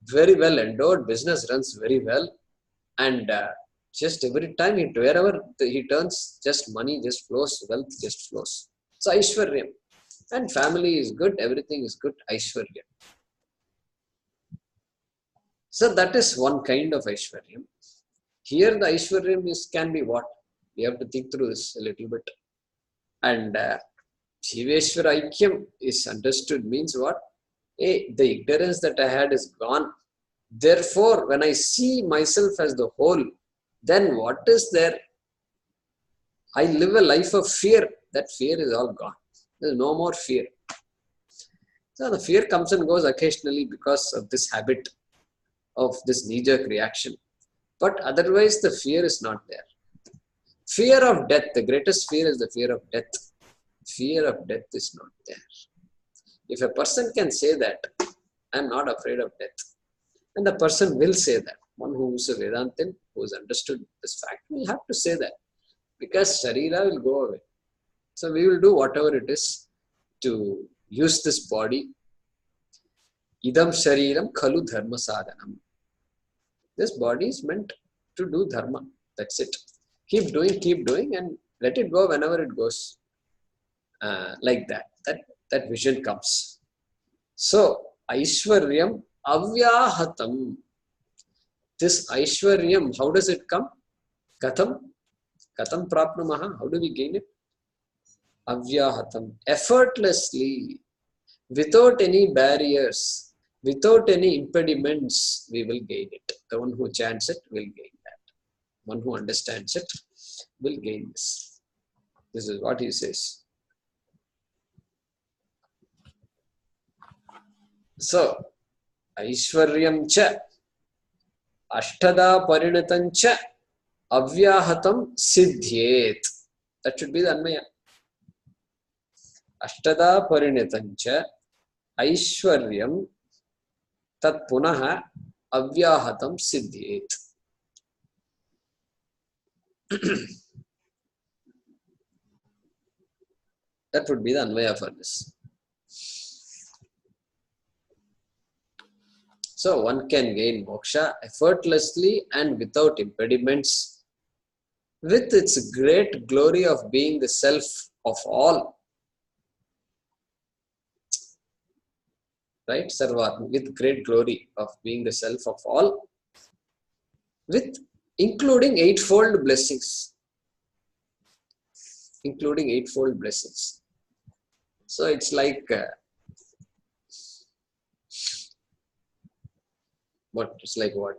Very well endowed, business runs very well, and just every time wherever he turns, just money just flows, wealth just flows. So Aishwaryam, and family is good, everything is good, Aishwaryam. So that is one kind of Aishwaryam. Here the Aishwaryam can be what? We have to think through this a little bit. And Jiveshwara Aikyam is understood means what? Hey, the ignorance that I had is gone. Therefore, when I see myself as the whole, then what is there? I live a life of fear. That fear is all gone. There is no more fear. So the fear comes and goes occasionally because of this habit of this knee-jerk reaction. But otherwise, the fear is not there. Fear of death, the greatest fear is the fear of death. Fear of death is not there. If a person can say that, I am not afraid of death, and the person will say that. One who is a Vedantin, who has understood this fact, will have to say that. Because Sharira will go away. So we will do whatever it is to use this body. Idam Shariram Khalu Dharma Sadhanam. This body is meant to do dharma. That's it. Keep doing, and let it go whenever it goes. Like that. That vision comes. So, Aishwaryam Avyahatam. This Aishwaryam, how does it come? Katham Prapnumaha. How do we gain it? Avyahatam. Effortlessly, without any barriers, without any impediments, we will gain it. The one who chants it will gain that. One who understands it will gain this. This is what he says. So, Aishwaryam cha Ashtada Parinatam cha Avyahatam Siddhyet. That should be the Anmaya. Ashtada Parinatam cha Aishwaryam Tat Punaha Avyahatam Siddhyet. That would be the Anvaya for this. So one can gain moksha effortlessly and without impediments, with its great glory of being the self of all. Right? Sarvatma, with great glory of being the self of all, with including eightfold blessings. Including eightfold blessings. So it's like what? It's like what?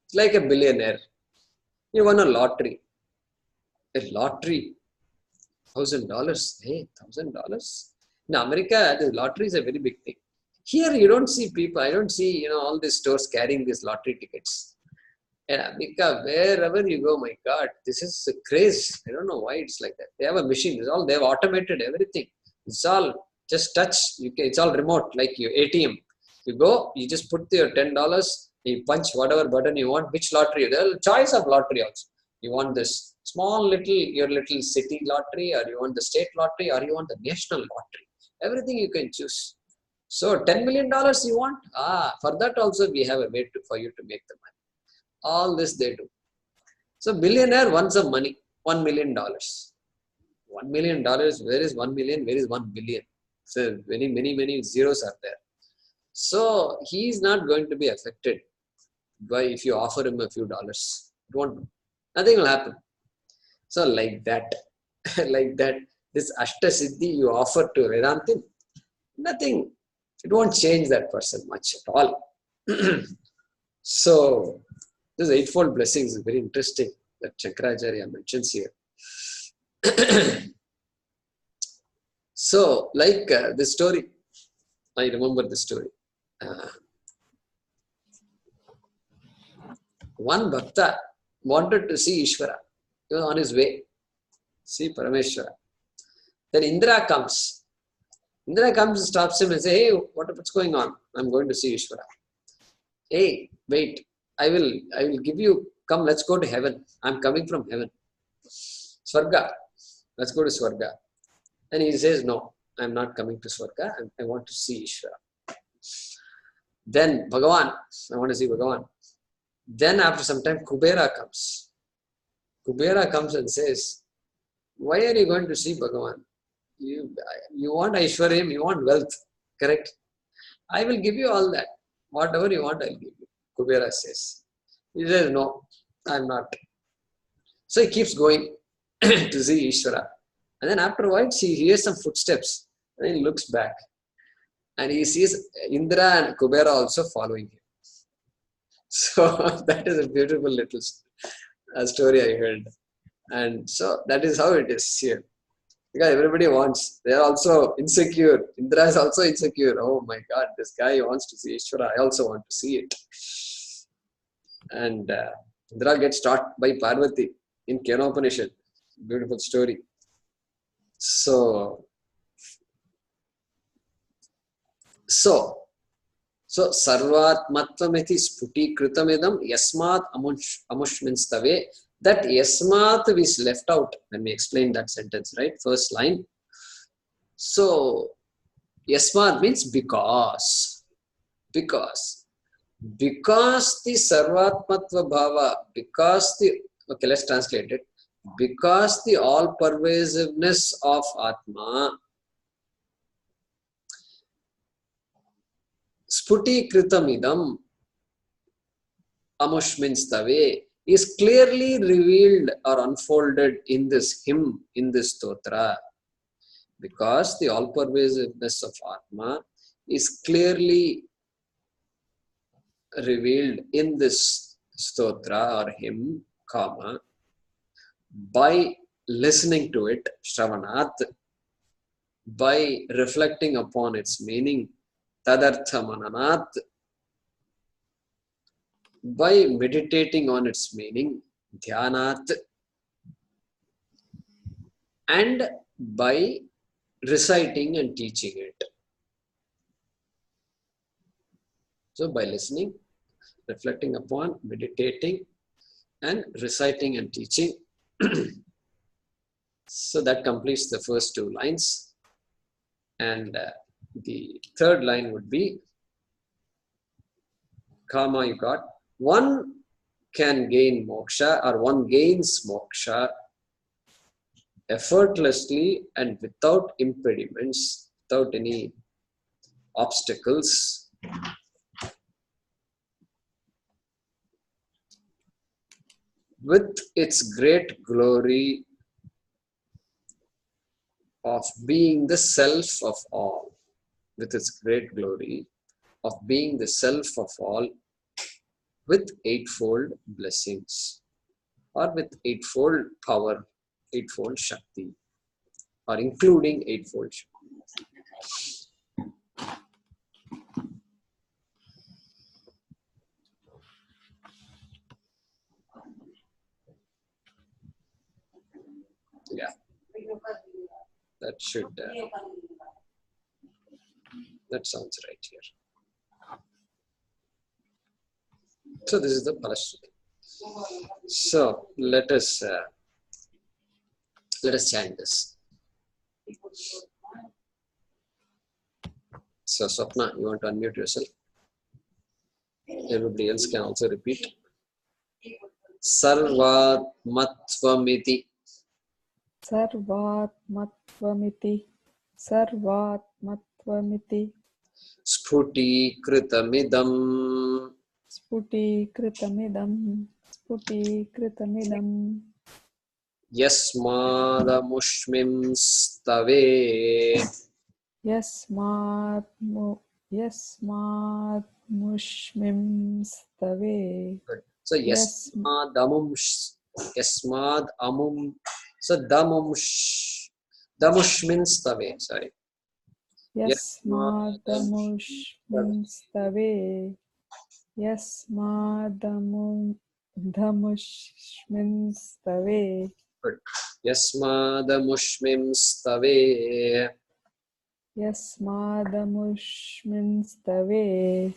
It's like a billionaire. You won a lottery. A lottery, $1,000. Hey, $1,000. In America, the lottery is a very big thing. Here, you don't see people. I don't see all these stores carrying these lottery tickets. In America, wherever you go, my God, this is a craze. I don't know why it's like that. They have a machine. They've automated everything. It's all just touch. It's all remote, like your ATM. You go, you just put your $10. You punch whatever button you want. Which lottery? There's a choice of lottery also. You want this small your little city lottery, or you want the state lottery, or you want the national lottery. Everything you can choose. So $10 million you want? For that also we have a way for you to make the money. All this they do. So billionaire wants some money, $1 million. $1 million, where is 1 million? Where is 1 billion? So many zeros are there. So he is not going to be affected by if you offer him a few dollars. It won't. Nothing will happen. So like that, this Ashta Siddhi you offer to Vedantin, nothing. It won't change that person much at all. So this eightfold blessings is very interesting that Shankaracharya mentions here. So like this story, I remember the story. One bhakta wanted to see Ishvara. He was on his way. See Parameshwara. Then Indra comes. Indra comes and stops him and says, hey, what's going on? I'm going to see Ishvara. Hey, wait. I will give you, come, let's go to heaven. I'm coming from heaven. Swarga. Let's go to Swarga. And he says, no, I'm not coming to Swarga. I want to see Ishvara. Then Bhagavan. I want to see Bhagavan. Then after some time, Kubera comes. Kubera comes and says, why are you going to see Bhagavan? You want Aishwaryam, you want wealth, correct? I will give you all that. Whatever you want, I'll give you. Kubera says. He says, no, I'm not. So he keeps going to see Ishvara. And then afterwards, he hears some footsteps. And he looks back. And he sees Indra and Kubera also following him. So that is a beautiful little story I heard. And so that is how it is here. Because everybody wants, they are also insecure. Indra is also insecure. Oh my God, this guy wants to see Ishvara. I also want to see it. And Indra gets taught by Parvati in Kenopanishad. Beautiful story. So sarvatmattvamiti sputikritamidam yasmat amushminstave. That yasmat is left out when we explain that sentence, right? First line. So yasmat means because. Because the sarvatmatva bhava, okay, let's translate it. Because the all-pervasiveness of Atma, sputikritamidam amushminstave, is clearly revealed or unfolded in this hymn, in this stotra. Because the all-pervasiveness of Atma is clearly revealed in this stotra or hymn, by listening to it, Shravanat, by reflecting upon its meaning, Tadartha Mananat, by meditating on its meaning, Dhyanat, and by reciting and teaching it. So by listening, reflecting upon, meditating, and reciting and teaching. So that completes the first two lines. And the third line would be Kama you got. One can gain moksha, or one gains moksha effortlessly and without impediments, without any obstacles. With its great glory of being the self of all. With its great glory of being the self of all, with eightfold blessings, or with eightfold power, eightfold Shakti, or including eightfold Shakti. Yeah, that should, that sounds right here. So this is the phalashruti. So let us chant this. So Swapna, you want to unmute yourself? Everybody else can also repeat. Sarvatmatvamiti. Sarvatmatvamiti. Sarvatmatvamiti. Sphutikritamidam. Sputikritamidam. Sputikritamidam. Yasmadamushmim stave. Yasmad stave. Good. So yasmad amum. So damushmin stave. Sorry. Yasmadamushmin stave. Yasmadamushmin stave. Good. Yasmadamushmim stave. Yasmadamushmin stave.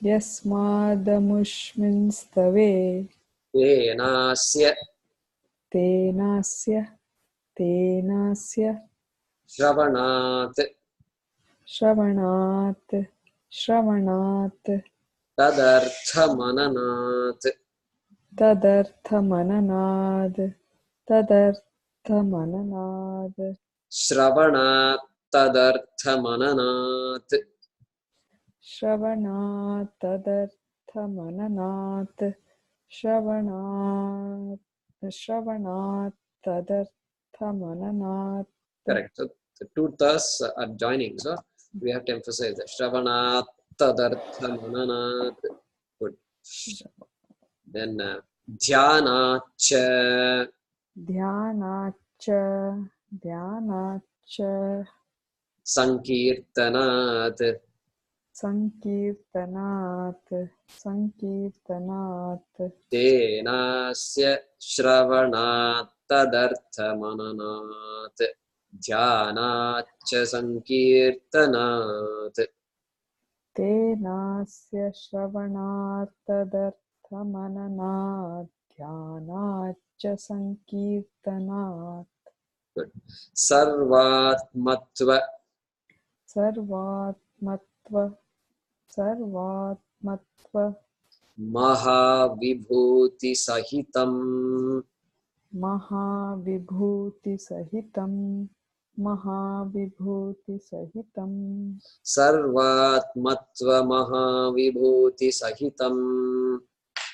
Yasmadamushmin stave. Tenasya. Tenasya. Tenasya. Shravanat. Shravanat. Shravanat. Tadarthamananat. Tadarthamananad. Tadarthamananad. Shravanat tadarthamananat. Shravanat tadarthamananat. Shravanat. Shravanat tadarthamananat. Correct. So the two thas are joining. So we have to emphasize that. Shravanat tadarthamananat. Good. Then dhyanacha. Dhyanacha. Dhyanacha. Sankirtanat. Sankirtanat. Sankirtanat. Tenasya shravanat tadarthamananat. Dhyanacha sankirtanat. Tenasya shravanat tadarthamananat. Dhyanacha sankirtanat. Good. Sarvatmatva. Sarvatmatva. Sarvatmatva. Mahavibhuti sahitam. Mahavibhuti sahitam. Mahavibhuti sahitam. Sarvatmatva mahavibhuti sahitam.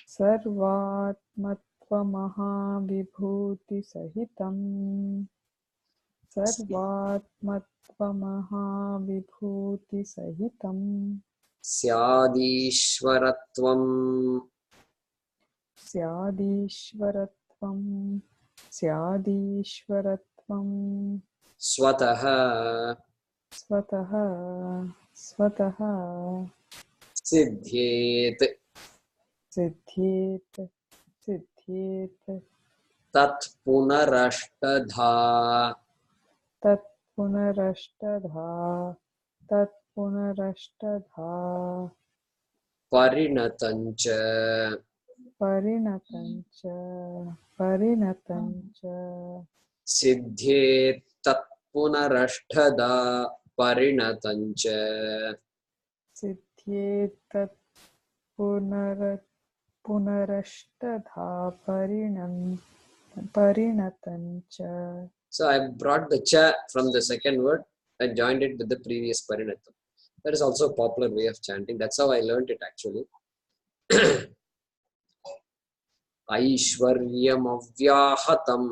Sarvatmatva mahavibhuti sahitam. Sarvatmatva mahavibhuti sahitam. Syadishwaratvam. Syadishwaratvam. Syadishwaratvam. Swataha. Swataha. Swataha. Siddhyet. Siddhyet. Siddhyet. Tat punarashtadha. Tat punarashtadha. Tat punarashtadha. Parinatancha. Parinatancha. Parinatancha. Siddhyet tat punarashtadha. Parinatancha. Siddhyetat पुनरष्टधा परिणतं च. So I brought the cha from the second word and joined it with the previous parinatam. That is also a popular way of chanting. That's how I learned it actually. Aishwaryam avyahatam.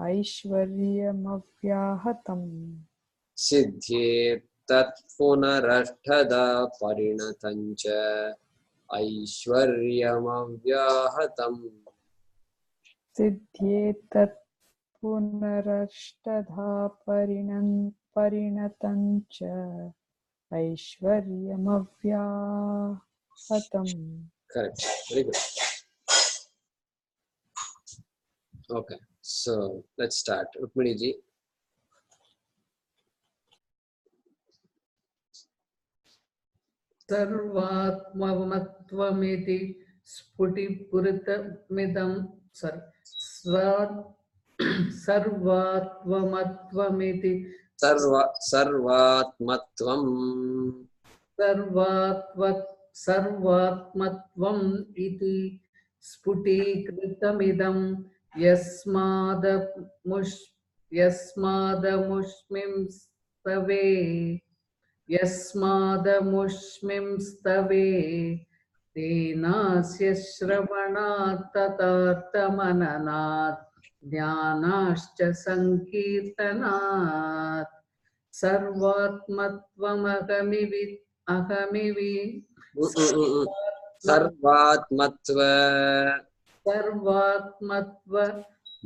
ऐश्वर्यमव्याहतं Siddhye tat punarashthada parinatancha. Aishwaryam avyahatam. सिद्ध्येतत् पुनरष्टधा परिणतं च ऐश्वर्यमव्याहतम्. Correct. Very good. Okay. So let's start. Rukmini ji. सर्वात्मत्वमिति स्फुटिपुरितमिदं सर्वात्मत्वमिति सर्वात्मत्वम् सर्वात्मत्वम् इति स्फुटीकृतमिदं यस्मादमुष्मिंस्तवे तेनास्य श्रवणात् तथार्थमननात् ज्ञानाश्च संकीर्तनात् सर्वात्मत्वमहमिवि सर्वात्मत्व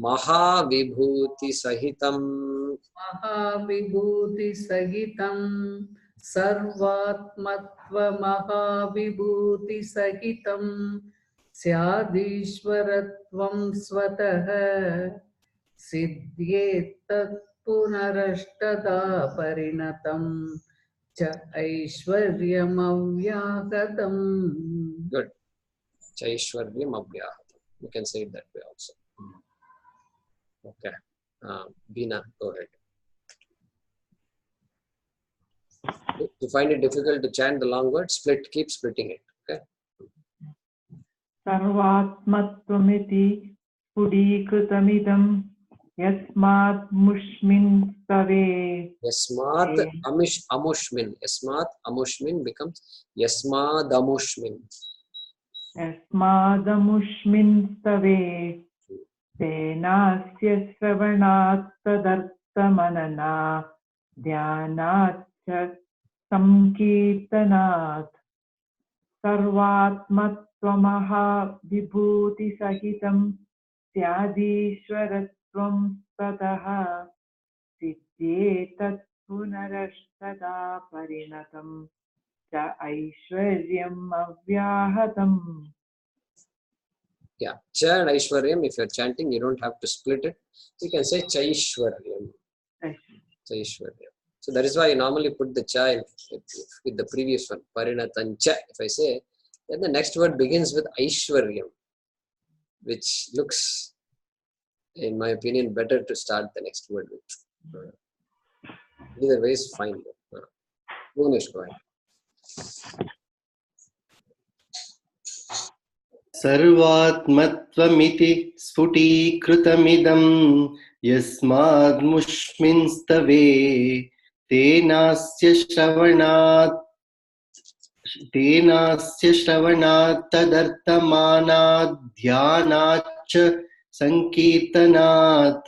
महाविभूति सहितं सर्वात्मत्वमहाविभूतिसहितं स्यादीश्वरत्वं स्वतः सिद्ध्येतत् पुनरष्टधा परिणतं च ऐश्वर्यमव्याहतम्. Good. Chaishwaryam abhyahatam. You can say it that way also. Okay. Beena, go ahead. If you find it difficult to chant the long word, keep splitting it. Okay. सर्वात्मत्वमिति स्फुटीकृतमिदं यस्मात् मुष्मिंस्तवे. Yasmat amushmin. Yasmat amushmin becomes yasmadamushmin. यस्मादमुष्मिंस्तवे तेनास्य श्रवणात् तदर्थमनना ध्यानात् च संकीर्तनात् सर्वात्मत्वमहाविभूतिसहितं स्यादीश्वरत्वं ततः सिद्ध्येतत् पुनरष्टधा परिणतं च ऐश्वर्यम् अव्याहतम्. Yeah. Cha and Aishwaryam, if you're chanting, you don't have to split it. You can say Chaishwaryam. Chaishwaryam. So that is why I normally put the cha with the previous one. Parinatancha. If I say, then the next word begins with Aishwaryam, which looks, in my opinion, better to start the next word with. Either way is fine. Bhunesh, go ahead. सर्वात्मत्वमिति स्फुटीकृतमिदं यस्माद्मुष्मिंस्तवे तेनास्य श्रवणात् तदर्थमानात् ध्यानाच्च संकीर्तनात्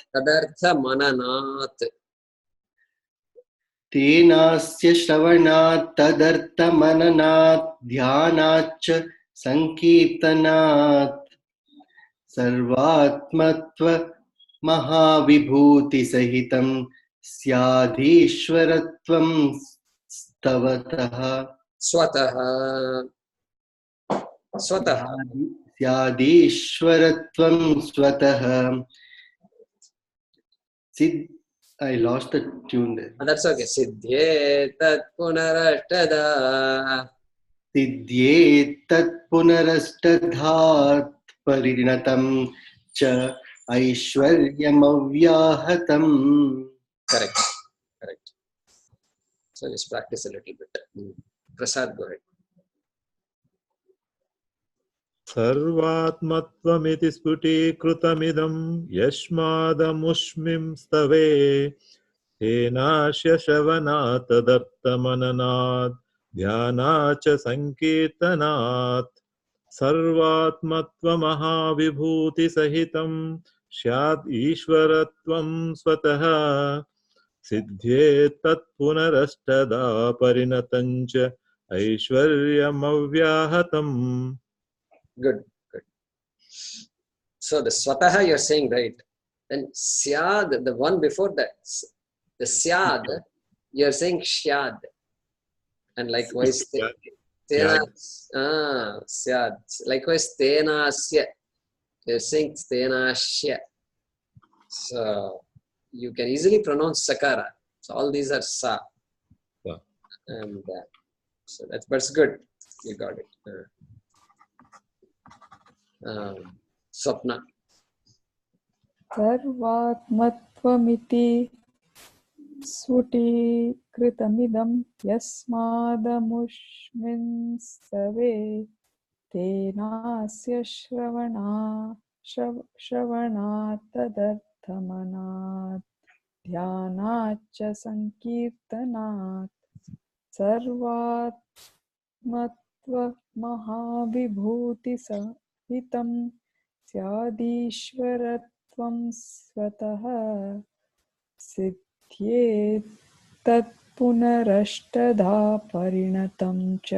तेनास्य श्रवणात् तदर्थमननात् ध्यानाच्च संकीर्तनात् सर्वात्मत्व महाविभूतिसहितं स्याधीश्वरत्वं स्तवतः स्यादीश्वरत्वं स्वतः. I lost the tune there. That's okay. Siddhyetat punarashtada. सिद्ध्येतत् पुनरष्टधात् परिणतं च ऐश्वर्यमव्याहतम्. Correct. Correct. So let's practice a little bit. Prasad, go ahead. सर्वात्मत्वमिति स्फुटीकृतमिदं यस्मादमुष्मिं स्तवे तेनास्य श्रवणात् तदर्थमननात् ध्यानात् च सङ्कीर्तनात् सर्वात्मत्वमहाविभूतिसहितं स्यात् ईश्वरत्वं स्वतः सिद्ध्येत् तत्पुनरष्टदा परिणतं च ऐश्वर्यमव्याहतम्. Good, good. So the swataha you're saying right. Then syad, the one before that, the syad, you're saying shyad. And likewise, tena, syad. Likewise, tenasya, you're saying tenasya. So you can easily pronounce sakara. So all these are sa. Yeah. And so that's good. You got it. Swapna. सर्वात्मत्वमिति स्फुटीकृतमिदं यस्मादमुष्मिन् स्तवे तेनास्य श्रवणात् तदर्थमनात् ध्यानात् च सङ्कीर्तनात् सर्वात्मत्वमहाविभूतिसहितं स्यादीश्वरत्वं स्वतः सिद्ध्येत् तत्पुनरष्टधा परिणतं च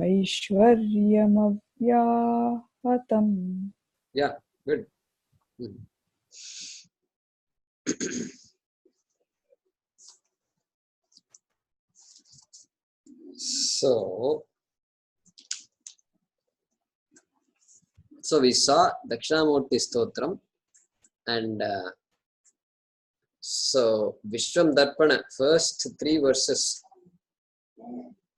ऐश्वर्यमव्याहतम्. Yeah, good. So we saw Dakshnimurthy Stotram, and so Vishwam Darpana, first 3 verses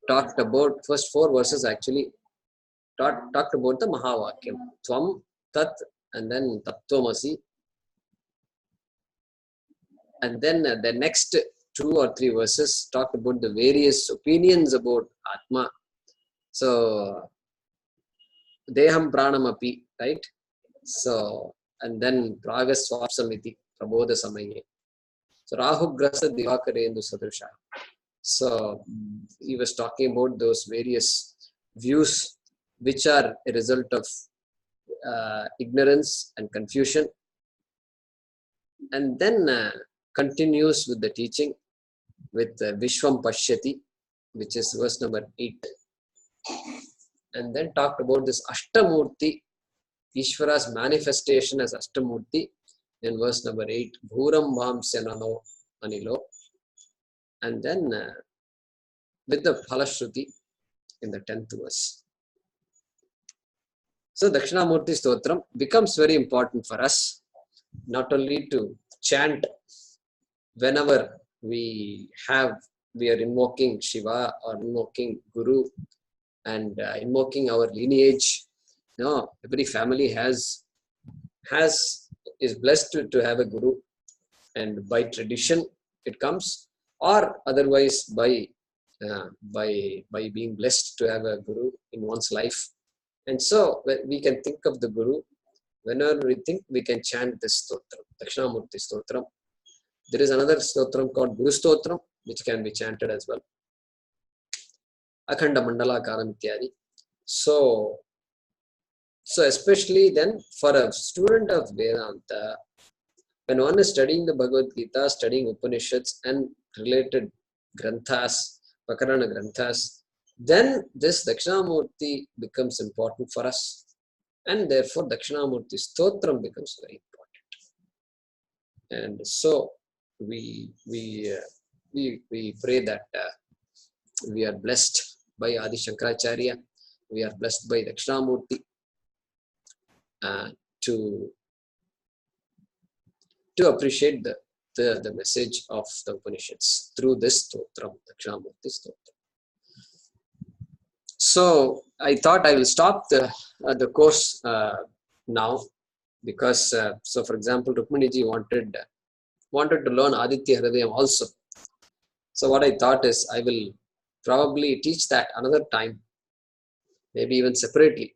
talked about, first 4 verses actually talked about the Mahavakyam, Tvam, Tat, and then Tattvamasi. And then the next 2 or 3 verses talked about the various opinions about Atma. So, Deham Pranamapi, right? So, and then Pragas Swapsamiti, Prabodha Samaye. So, Rahu Grasa Divakarendu Sadrisha. So, he was talking about those various views which are a result of ignorance and confusion. And then continues with the teaching with Vishwam Pashyati, which is verse number 8. And then talked about this Ashtamurti, Ishvara's manifestation as Ashtamurti in verse number 8, Bhuram Vamsyanano Anilo. And then with the phalashruti in the 10th verse. So Dakshnimurthy Stotram becomes very important for us, not only to chant whenever we are invoking Shiva or invoking Guru and invoking our lineage. No, every family is blessed to have a Guru, and by tradition it comes, or otherwise by being blessed to have a Guru in one's life. And so we can think of the Guru whenever we think, we can chant this stotram, Dakshnimurthy Stotram. There is another stotram called Guru Stotram, which can be chanted as well. Akhanda Mandala Karam Ityadi. So especially then for a student of Vedanta, when one is studying the Bhagavad Gita, studying Upanishads and related granthas, Vakarana granthas, then this Dakshnimurthy becomes important for us. And therefore Dakshnimurthy Stotram becomes very important. And so we pray that we are blessed by Adi Shankaracharya, we are blessed by Dakshnimurthy to appreciate the message of the Upanishads through this stotram, Dakshnimurthy Stotram. So I thought I will stop the course now, because so for example Rukminiji wanted to learn Aditya Hridayam also. So what I thought is I will probably teach that another time, maybe even separately.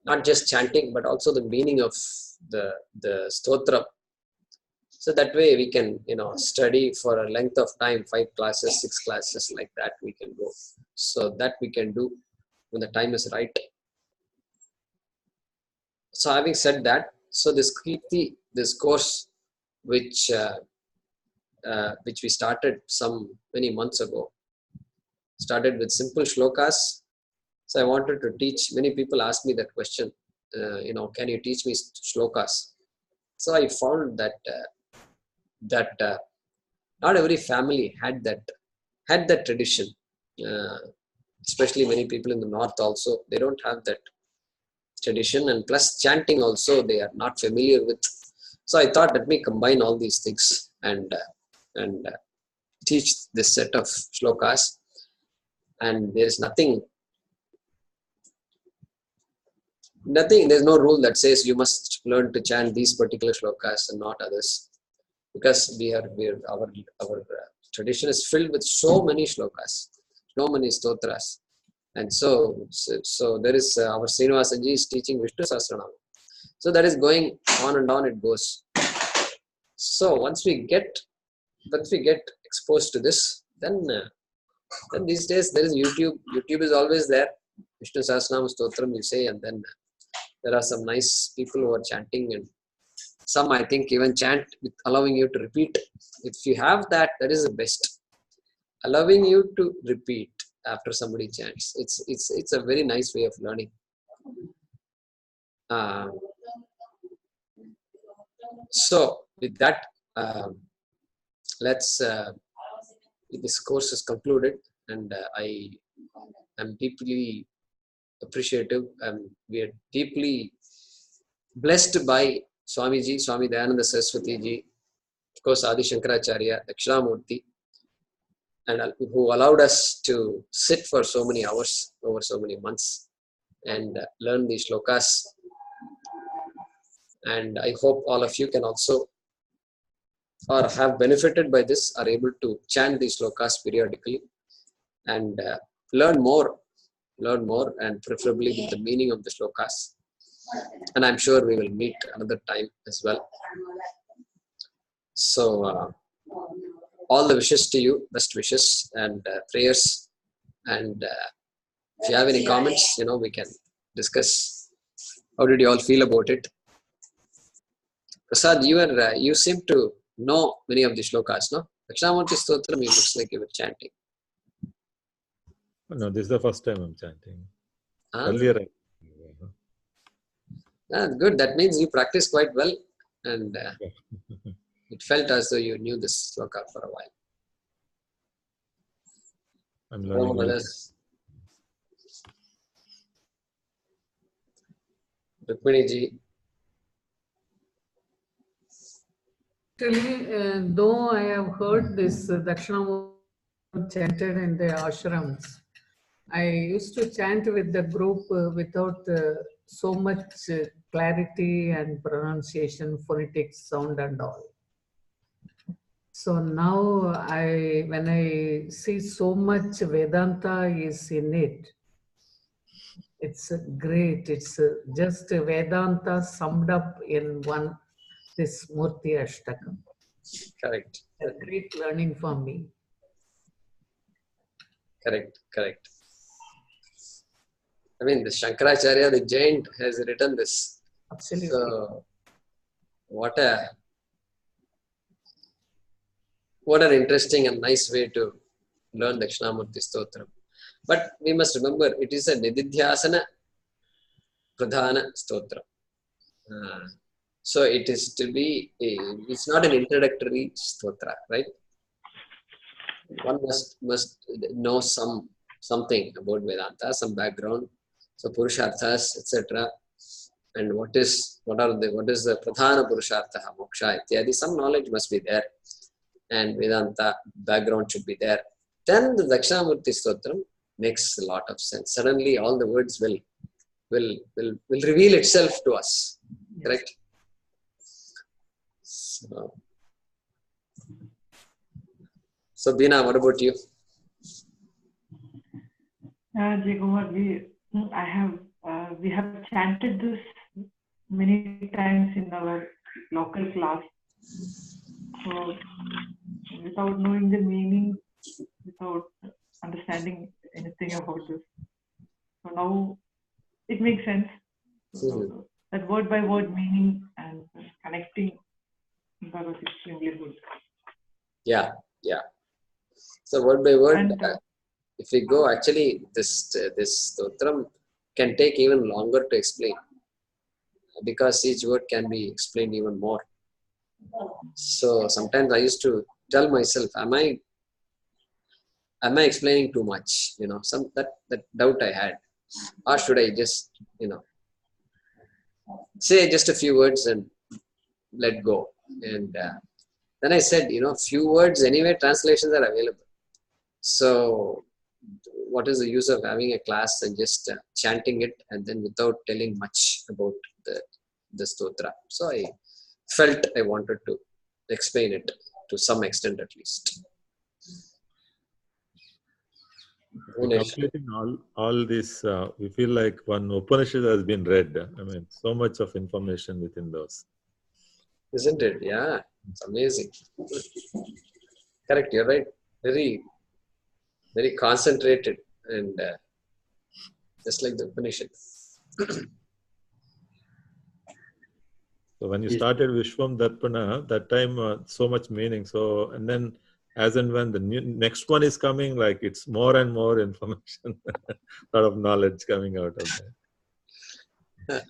Not just chanting, but also the meaning of the stotra. So that way we can, study for a length of time, 5 classes, 6 classes, like that we can go. So that we can do when the time is right. So having said that, so this Keerti, this course, which we started many months ago, started with simple shlokas. So I wanted to teach. Many people ask me that question. Can you teach me shlokas? So I found that not every family had that tradition. Especially many people in the north also, they don't have that tradition, and plus chanting also they are not familiar with. So I thought, let me combine all these things and teach this set of shlokas. And there is nothing, there's no rule that says you must learn to chant these particular shlokas and not others, because our tradition is filled with so many shlokas, so many stotras. And so there is our Srinivasanji is teaching Vishnu Sahasranam. So that is going on and on it goes. So once we get exposed to this, then these days there is YouTube. YouTube is always there. Vishnu Sahasranam Stotram you say, and then there are some nice people who are chanting, and some I think even chant with allowing you to repeat. If you have that is the best. Allowing you to repeat after somebody chants. It's a very nice way of learning. So with that, let's. This course is concluded, and I am deeply appreciative, and we are deeply blessed by Swamiji, Swami Dayananda Saraswati ji, of course Adi Shankaracharya, Dakshnimurthy, and who allowed us to sit for so many hours over so many months and learn these shlokas. And I hope all of you can also, or have benefited by this, are able to chant these shlokas periodically and learn more, and preferably with the meaning of the shlokas. And I'm sure we will meet another time as well. So all the wishes to you, best wishes and prayers. And if you have any comments, we can discuss. How did you all feel about it? Prasad, you seem to know many of the shlokas, no? Dakshnimurthy Stotram, it looks like you were chanting. No, this is the first time I'm chanting. Earlier, good. That means you practice quite well, and it felt as though you knew this shloka for a while. I'm learning. Rukmini ji. Actually, though I have heard this Dakshinamurti chanted in the ashrams, I used to chant with the group without so much clarity and pronunciation, phonetic sound and all. So now when I see so much Vedanta is in it, it's great. It's just Vedanta summed up in one, this Murti Ashtakam. Correct. A great learning for me. Correct. I mean, the Shankaracharya, the giant, has written this. Absolutely. So, what an interesting and nice way to learn Dakshnimurthy Stotram. But we must remember, it is a Nididhyasana Pradhana Stotram. So it is to be, it's not an introductory stotra, right? One must know something about Vedanta, some background, so Purusharthas, etc. And what is the Pradhana Purushartha, Moksha, ityadi, some knowledge must be there, and Vedanta background should be there. Then the Dakshnimurthy Stotram makes a lot of sense. Suddenly all the words will reveal itself to us. Correct? So Beena, what about you? Jaykumar, we have chanted this many times in our local class. So without knowing the meaning, without understanding anything about this. So now it makes sense. So that word by word meaning and connecting, that was extremely good. Yeah. So word by word, And if we go, actually, this stotram can take even longer to explain because each word can be explained even more. So sometimes I used to tell myself, am I explaining too much? That doubt I had, or should I just say just a few words and let go? And then I said, few words anyway, translations are available. So what is the use of having a class and just chanting it and then without telling much about the stotra? So I felt I wanted to explain it to some extent at least. Completing all this, we feel like one Upanishad has been read. I mean, so much of information within those. Isn't it? Yeah, it's amazing. Correct, you're right. Very, very concentrated and just like the Upanishad. So when you started Vishwam Darpana, that time so much meaning. So, and then as and when the next one is coming, like it's more and more information, a lot of knowledge coming out of that.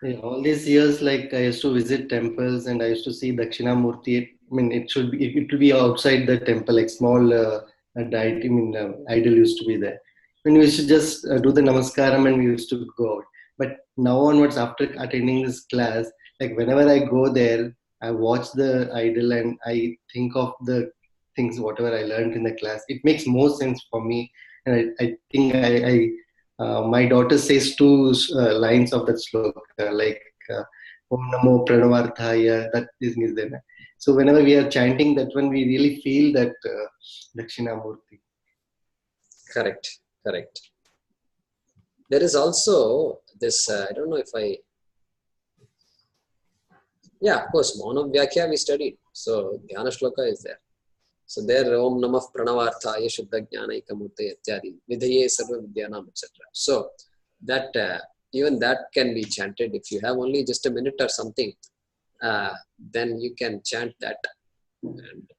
In all these years, like I used to visit temples and I used to see Dakshnimurthy. I mean, it should be outside the temple, like small deity. I mean, idol used to be there. When we used to just do the namaskaram and we used to go out. But now onwards, after attending this class, like whenever I go there, I watch the idol and I think of the things, whatever I learned in the class. It makes more sense for me. And I think my daughter says two lines of that sloka, like Om Namo Pranavarthaya, that is there. So whenever we are chanting that one, we really feel that Dakshinamurti. Correct. There is also this, I don't know if of course, Mauna Vyakya we studied. So Dhyana Shloka is there. So there, Om Namah Pranavarthaya Shuddha Jnana Ikamurte Ityadi Vidhaye Sarva Vidyanam, etc. So that even that can be chanted if you have only just a minute or something. Then you can chant that. And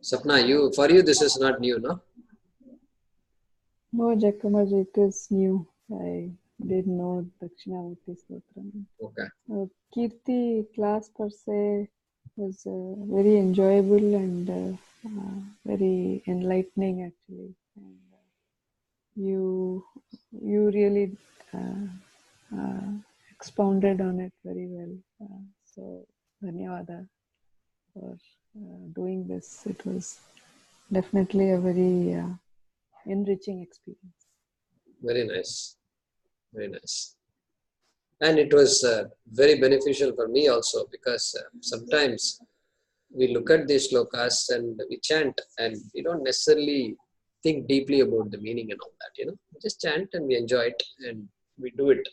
Sapna, for you this is not new, no? No, Jaykumarji, it is new. I did know Dakshnimurthy Stotram. Okay. Keerti class per se was very enjoyable and very enlightening actually. And you really expounded on it very well. So dhanyawada for doing this. It was definitely a very enriching experience. Very nice. And it was very beneficial for me also because sometimes we look at these shlokas and we chant and we don't necessarily think deeply about the meaning and all that, we just chant and we enjoy it and we do it.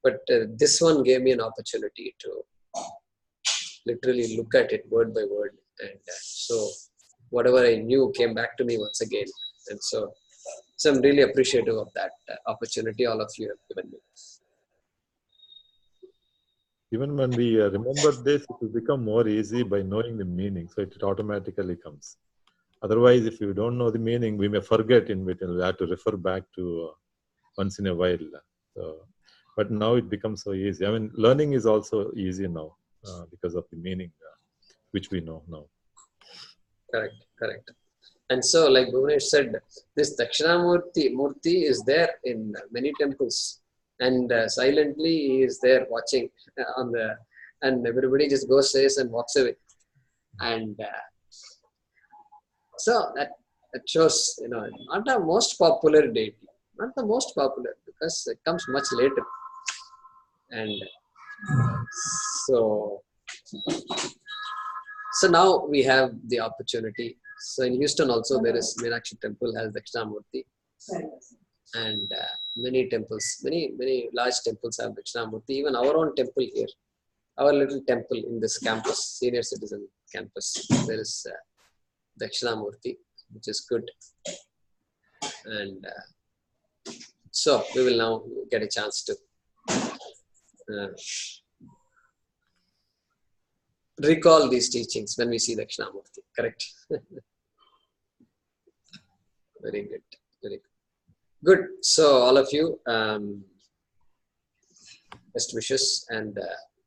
But this one gave me an opportunity to literally look at it word by word, and so whatever I knew came back to me once again. And so I'm really appreciative of that opportunity all of you have given me. Even when we remember this, it will become more easy by knowing the meaning. So it automatically comes. Otherwise, if you don't know the meaning, we may forget in between. We have to refer back to once in a while. So, but now it becomes so easy. I mean, learning is also easy now because of the meaning which we know now. Correct. And so, like Bhuvanesh said, this Dakshinamurti is there in many temples, and silently he is there watching and everybody just goes, says, and walks away. And so that shows, not the most popular deity, not the most popular because it comes much later. And So now we have the opportunity. So in Houston also there is Meenakshi temple has Dakshnamurthy, and many temples, many large temples have Dakshnamurthy. Even our own temple here, our little temple in this campus, senior citizen campus, there is Dakshnamurthy, which is good. And so we will now get a chance to recall these teachings when we see Dakshnamurthy, correct? Very good, very good. Good. So all of you, best wishes, and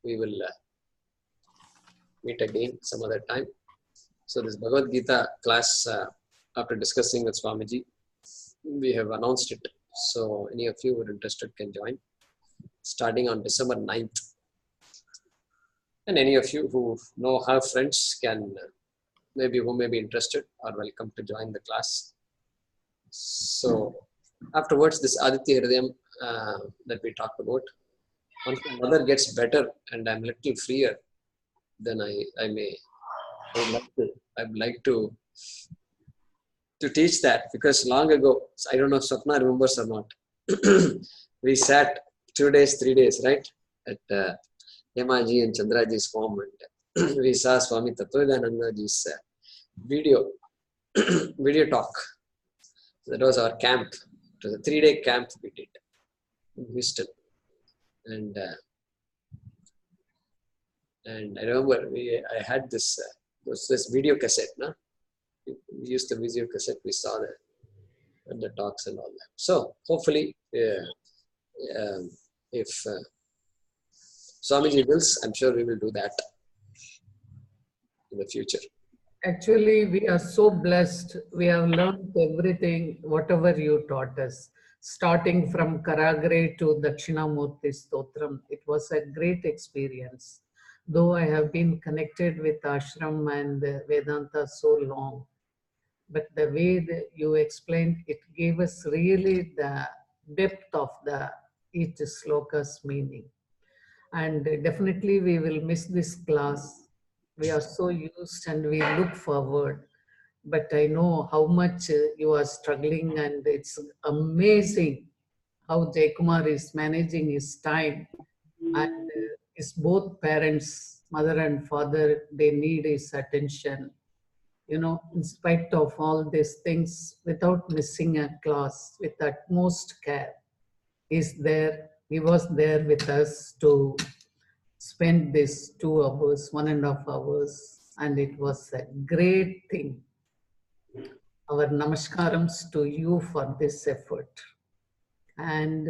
we will meet again some other time. So this Bhagavad Gita class, after discussing with Swamiji, we have announced it. So any of you who are interested can join, starting on December 9th. And any of you who have friends can, who may be interested, are welcome to join the class. So afterwards, this Aditya Hridayam that we talked about, once my mother gets better and I'm a little freer, then I would like to teach that, because long ago, I don't know if Swapna remembers or not, we sat 2 days, 3 days, right, at Yamaji and Chandraji's home, and we saw Swami Tattvavidanandaji's video talk. That was our camp. It was a 3-day camp we did in Houston, and I remember I had this video cassette, no? We used the video cassette. We saw the talks and all that. So hopefully, if Swamiji wills, I'm sure we will do that in the future. Actually, we are so blessed. We have learned everything, whatever you taught us, starting from Karagre to Dakshnimurthy Stotram. It was a great experience. Though I have been connected with Ashram and Vedanta so long, but the way that you explained, it gave us really the depth of each sloka's meaning. And definitely we will miss this class. We are so used and we look forward. But I know how much you are struggling, and it's amazing how Jaykumar is managing his time. And his both parents, mother and father, they need his attention. You know, in spite of all these things, without missing a class, with utmost care, he was there with us to spend this 2 hours, 1.5 hours, and it was a great thing. Our namaskarams to you for this effort. And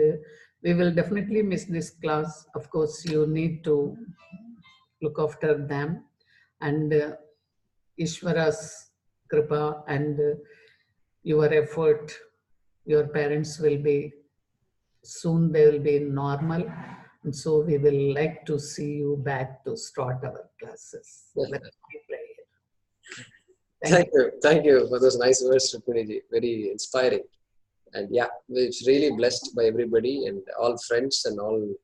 we will definitely miss this class. Of course, you need to look after them, and Ishvara's kripa and your effort, your parents will be, soon they will be normal. And so we will like to see you back to start our classes. Let me play it. Thank you for those nice words, Rukminiji. Very inspiring. And yeah, it's really blessed by everybody and all friends and all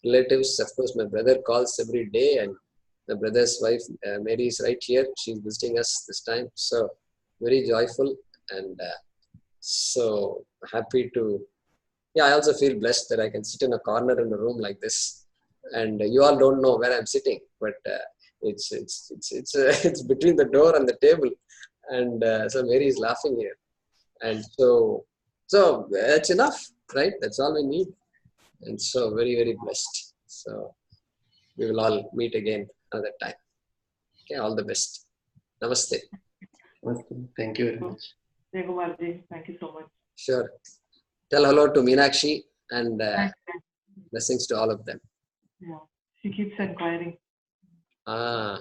relatives. Of course, my brother calls every day, and my brother's wife, Mary, is right here. She's visiting us this time. So very joyful and so happy to. Yeah, I also feel blessed that I can sit in a corner in a room like this, and you all don't know where I'm sitting, but it's between the door and the table, and so Mary is laughing here, and so that's enough, right? That's all we need, and so very blessed. So we will all meet again another time. Okay, all the best. Namaste. Thank you very much. Jaykumarji, thank you so much. Sure. Tell hello to Meenakshi and blessings to all of them. Yeah, she keeps inquiring. Ah.